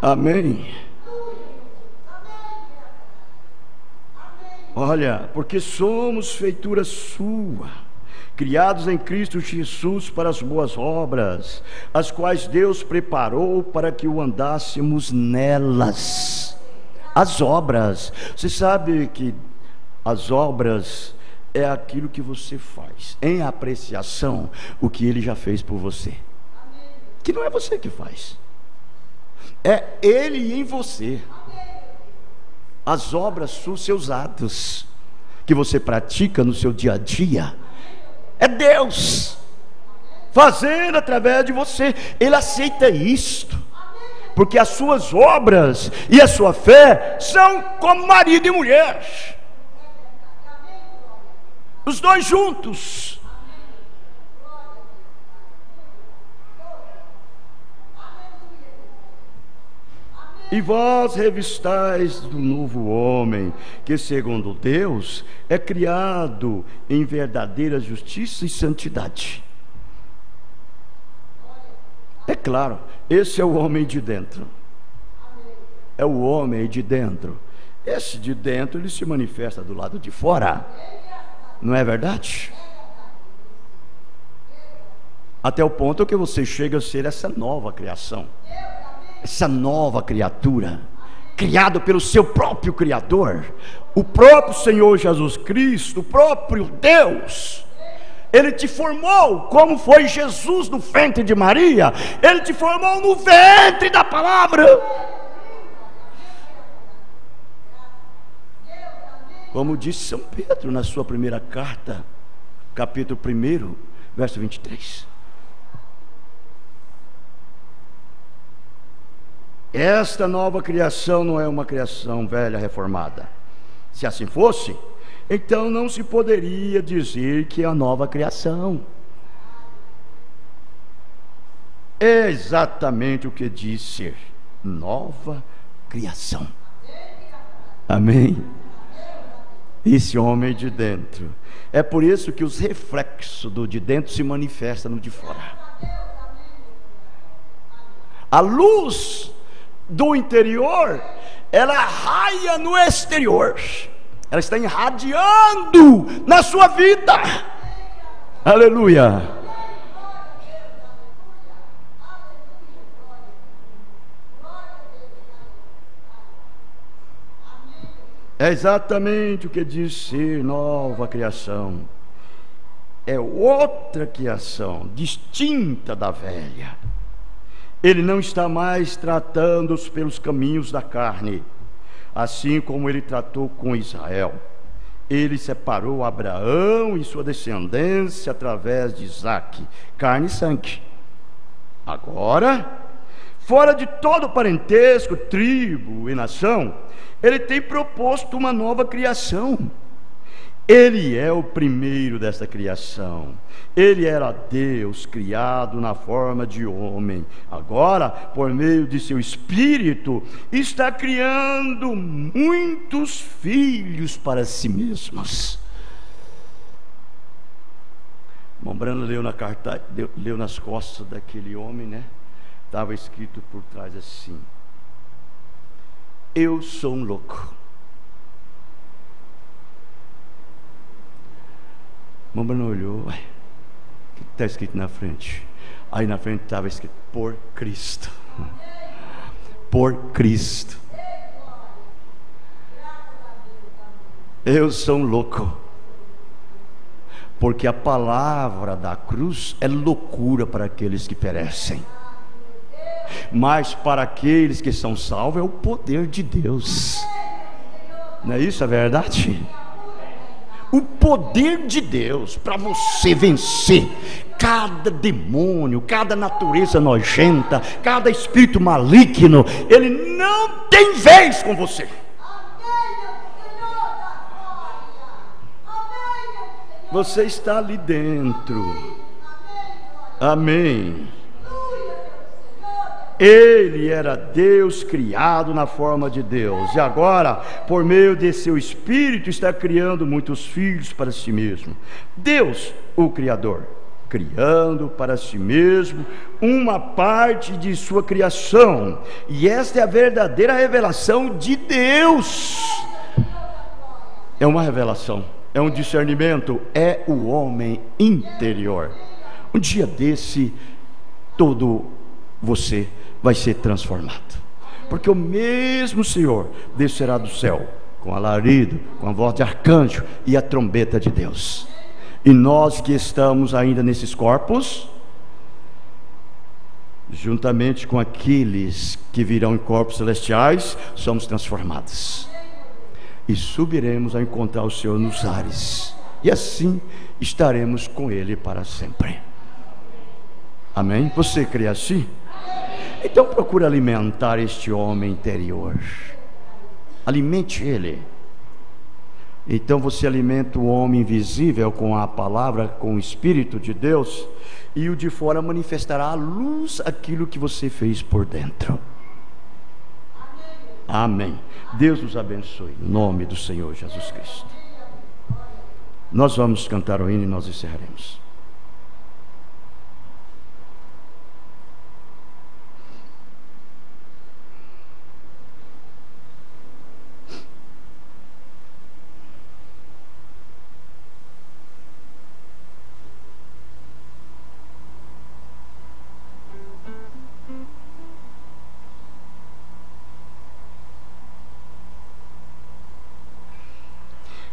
Amém? Olha, porque somos feitura sua, criados em Cristo Jesus para as boas obras, as quais Deus preparou para que o andássemos nelas. As obras, você sabe que as obras é aquilo que você faz em apreciação o que ele já fez por você, que não é você que faz, é ele em você. As obras são seus atos que você pratica no seu dia a dia, é Deus fazendo através de você. Ele aceita isto, porque as suas obras e a sua fé são como marido e mulher, os dois juntos. E vós revistais do novo homem, que segundo Deus é criado em verdadeira justiça e santidade. É claro, esse é o homem de dentro. É o homem de dentro. Esse de dentro, ele se manifesta do lado de fora. Não é verdade? Até o ponto que você chega a ser essa nova criação, essa nova criatura, criado pelo seu próprio Criador, o próprio Senhor Jesus Cristo, o próprio Deus, Ele te formou, como foi Jesus no ventre de Maria. Ele te formou no ventre da palavra. Como disse São Pedro na sua primeira carta, capítulo 1, verso 23. Esta nova criação não é uma criação velha reformada. Se assim fosse, então não se poderia dizer que é a nova criação. É exatamente o que diz ser nova criação. Amém? Esse homem de dentro. É por isso que os reflexos do de dentro se manifestam no de fora. A luz do interior, ela raia no exterior. Ela está irradiando na sua vida. Aleluia. É exatamente o que diz ser nova criação. É outra criação, distinta da velha. Ele não está mais tratando-os pelos caminhos da carne, assim como ele tratou com Israel. Ele separou Abraão e sua descendência através de Isaque, carne e sangue. Agora, fora de todo parentesco, tribo e nação, ele tem proposto uma nova criação. Ele é o primeiro dessa criação. Ele era Deus criado na forma de homem. Agora, por meio de seu Espírito, está criando muitos filhos para si mesmos. Irmão Brando leu na carta, leu nas costas daquele homem, né? Estava escrito por trás assim: eu sou um louco. Irmão Brando olhou, o que está escrito na frente? Aí na frente estava escrito: por Cristo. Por Cristo. Eu sou um louco, porque a palavra da cruz é loucura para aqueles que perecem, mas para aqueles que são salvos é o poder de Deus. Não é isso a verdade? O poder de Deus para você vencer cada demônio, cada natureza nojenta, cada espírito maligno. Ele não tem vez com você. Você está ali dentro. Amém. Ele era Deus criado na forma de Deus, e agora, por meio de seu Espírito, está criando muitos filhos para si mesmo. Deus, o Criador, criando para si mesmo uma parte de sua criação, e esta é a verdadeira revelação de Deus. É uma revelação, é um discernimento, é o homem interior. Um dia desse, todo você vai ser transformado, porque o mesmo Senhor descerá do céu com alarido, com a voz de arcanjo e a trombeta de Deus. E nós que estamos ainda nesses corpos, juntamente com aqueles que virão em corpos celestiais, somos transformados e subiremos a encontrar o Senhor nos ares, e assim estaremos com Ele para sempre. Amém? Você crê assim? Então procure alimentar este homem interior. Alimente ele. Então você alimenta o homem invisível com a palavra, com o Espírito de Deus, e o de fora manifestará à luz aquilo que você fez por dentro. Amém. Deus nos abençoe, em nome do Senhor Jesus Cristo. Nós vamos cantar o hino e nós encerraremos.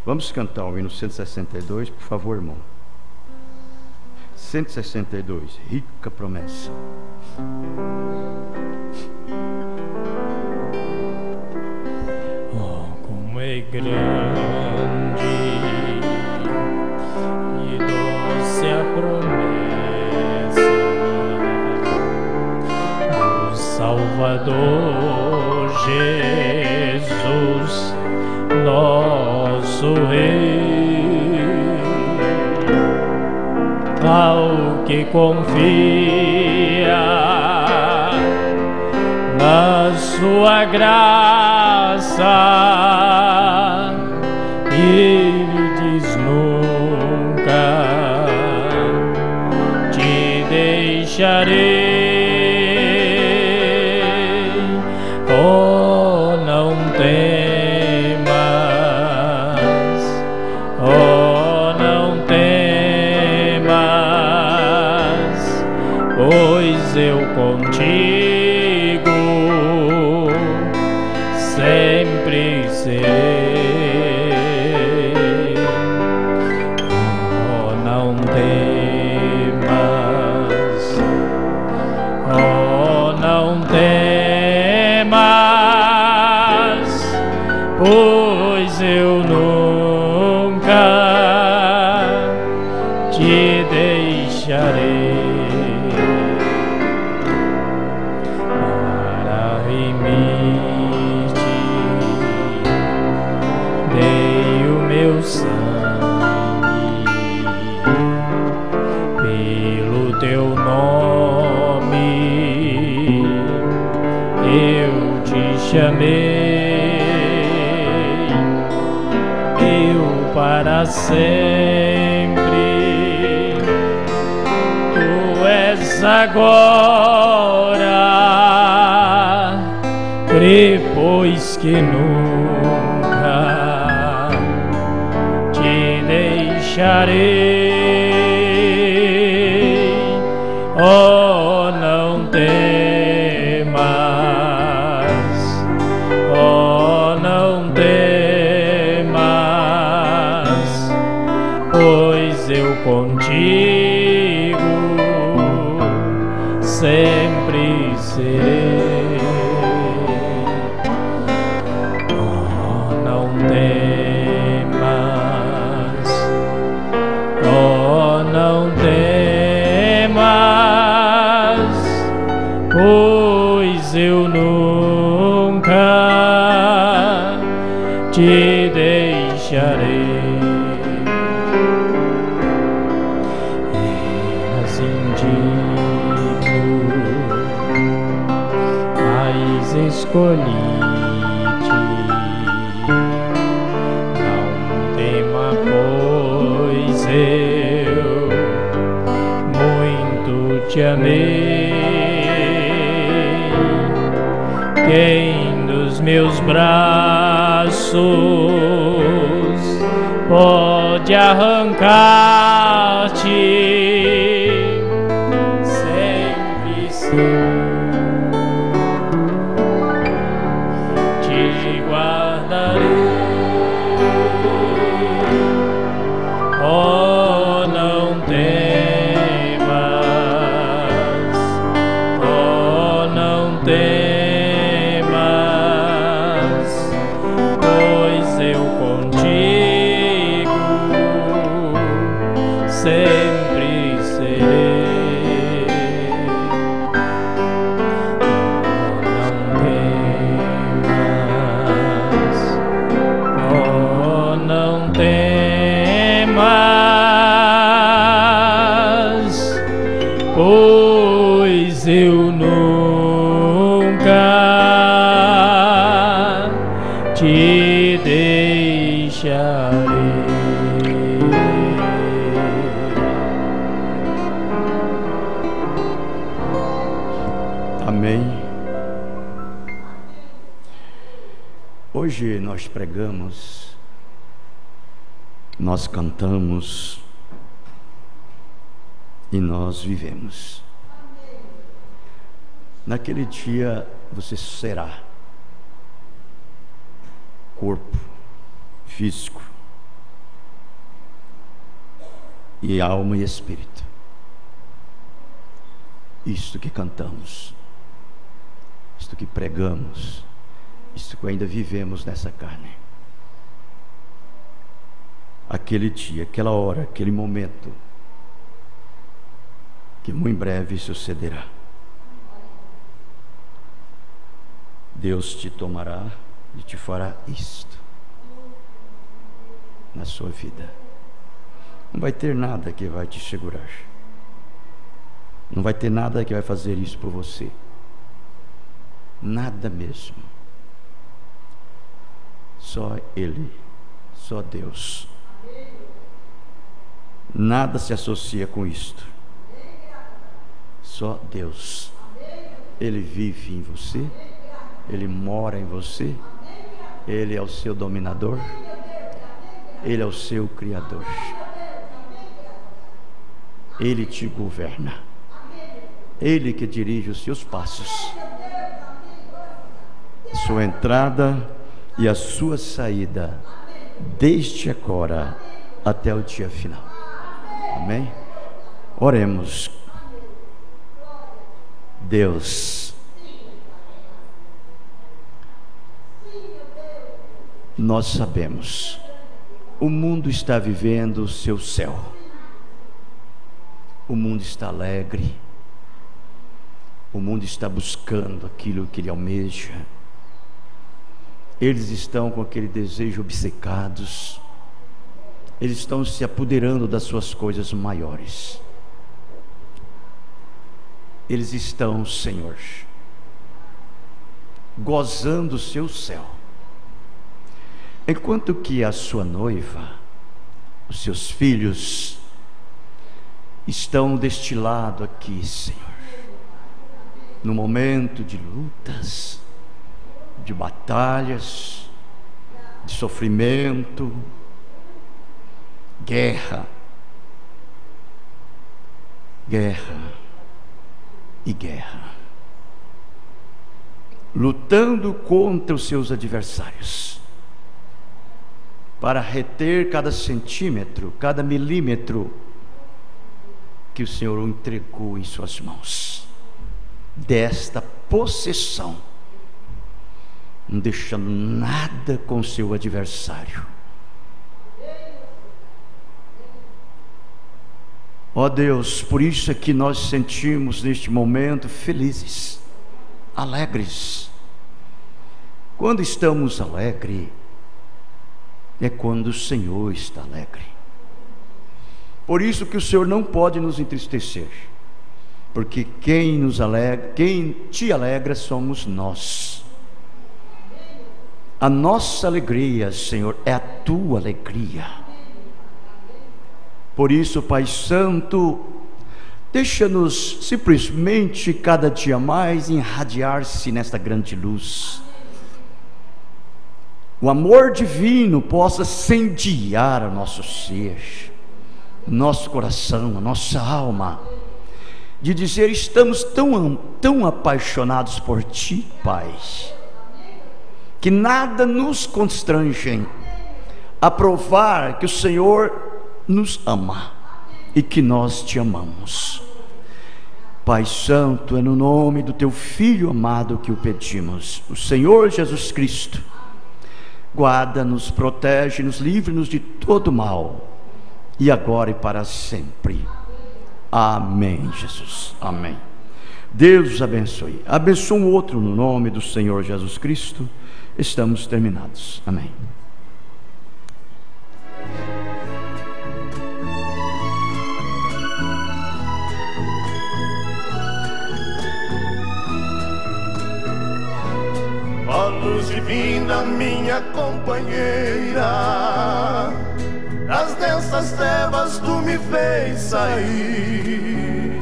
Vamos cantar o hino 162, por favor, irmão. 162, rica promessa. Oh, como é grande e doce a promessa do Salvador Jesus, nosso Rei. Ao que confia na sua graça, ele diz nunca te deixarei. Oh, não temas, oh, não temas, pois eu contigo sempre serei. Oh, não temas, oh, não temas, pois eu nunca te deixarei. Para remir-te dei o meu sangue, pelo teu nome eu te chamei, eu para sempre, tu és agora, depois que nunca te deixarei. Oh, não temas, oh, não temas, pois eu contigo sempre serei. Oh, não temas, oh, não temas, pois eu nunca te deixarei. Eras indigno, mas escolhi-te. Não tema, pois eu muito te amei. Quem dos meus braços pode arrancar-te? Sempre te guardarei. Oh, não temas, oh, não temas, pois eu contigo sempre serei. Oh, não temas, pois eu nunca te deixarei. Amém. Hoje nós pregamos, nós cantamos e nós vivemos. Naquele dia você será corpo físico e alma e espírito. isto que cantamos, isto que pregamos, isto que ainda vivemos nessa carne. Aquele dia, aquela hora, aquele momento, que muito em breve sucederá. Deus te tomará e te fará isto na sua vida. Não vai ter nada que vai te segurar. Não vai ter nada que vai fazer isso por você. Nada mesmo. Só Ele, só Deus. Nada se associa com isto. Só Deus. Ele vive em você. Ele mora em você. Ele é o seu dominador. Ele é o seu criador. Ele te governa. Ele que dirige os seus passos. A sua entrada e a sua saída, desde agora até o dia final. Amém? Oremos. Deus, nós sabemos, o mundo está vivendo o seu céu. O mundo está alegre. O mundo está buscando aquilo que ele almeja. Eles estão com aquele desejo obcecados. Eles estão se apoderando das suas coisas maiores. Eles estão, Senhor, gozando o seu céu, enquanto que a sua noiva, os seus filhos, estão deste lado aqui, Senhor, no momento de lutas, de batalhas, de sofrimento, guerra e guerra, lutando contra os seus adversários, para reter cada centímetro, cada milímetro que o Senhor entregou em suas mãos, desta possessão, não deixando nada com o seu adversário. Ó Deus, por isso é que nós sentimos neste momento felizes, alegres. Quando estamos alegres, é quando o Senhor está alegre. Por isso que o Senhor não pode nos entristecer, porque quem te alegra somos nós. A nossa alegria, Senhor, é a tua alegria. Por isso, Pai Santo, deixa-nos simplesmente cada dia mais irradiar-se nesta grande luz. O amor divino possa incendiar o nosso ser, nosso coração, a nossa alma, de dizer: estamos tão apaixonados por Ti, Pai, que nada nos constrange a provar que o Senhor nos ama e que nós Te amamos. Pai Santo, é no nome do Teu Filho amado que o pedimos, o Senhor Jesus Cristo. Guarda-nos, protege-nos, livre-nos de todo mal, e agora e para sempre. Amém, Jesus. Amém. Deus os abençoe. Abençoe um outro no nome do Senhor Jesus Cristo. Estamos terminados. Amém. Ó luz divina, minha companheira, das densas trevas tu me fez sair.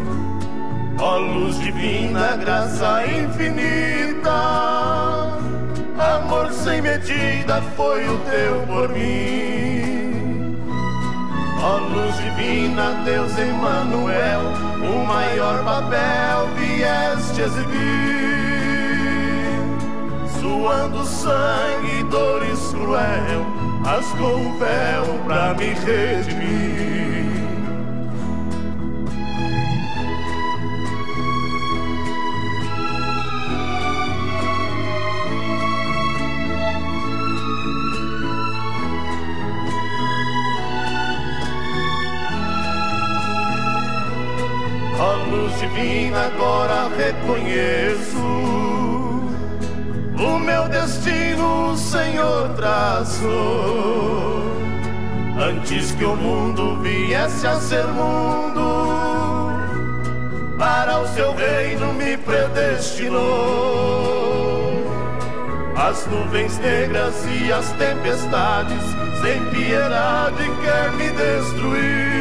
Ó luz divina, graça infinita, amor sem medida foi o teu por mim. Ó luz divina, Deus Emmanuel, o maior papel vieste exibir. Suando sangue e dores cruel, rasgou o véu pra me redimir. luz divina, agora reconheço o meu destino, o Senhor traçou. Antes que o mundo viesse a ser mundo, para o seu reino me predestinou. As nuvens negras e as tempestades, sem piedade quer me destruir.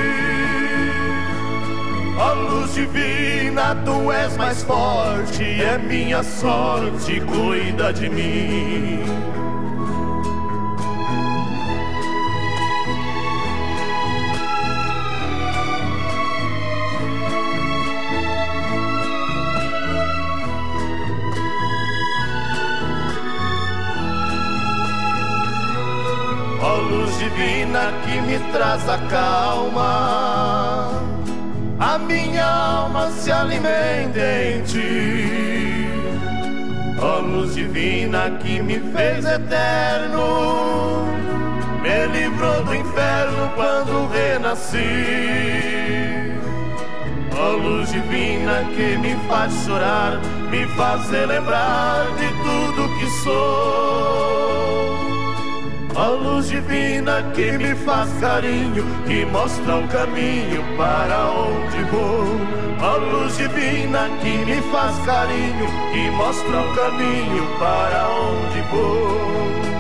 Ó luz divina, tu és mais forte, é minha sorte, cuida de mim. Ó luz divina que me traz a calma, a minha alma se alimenta em ti. Ó luz divina que me fez eterno, me livrou do inferno quando renasci. Ó luz divina que me faz chorar, me faz relembrar de tudo que sou. Ó luz divina que me faz carinho, que mostra o caminho para onde vou. Ó luz divina que me faz carinho, que mostra o caminho para onde vou.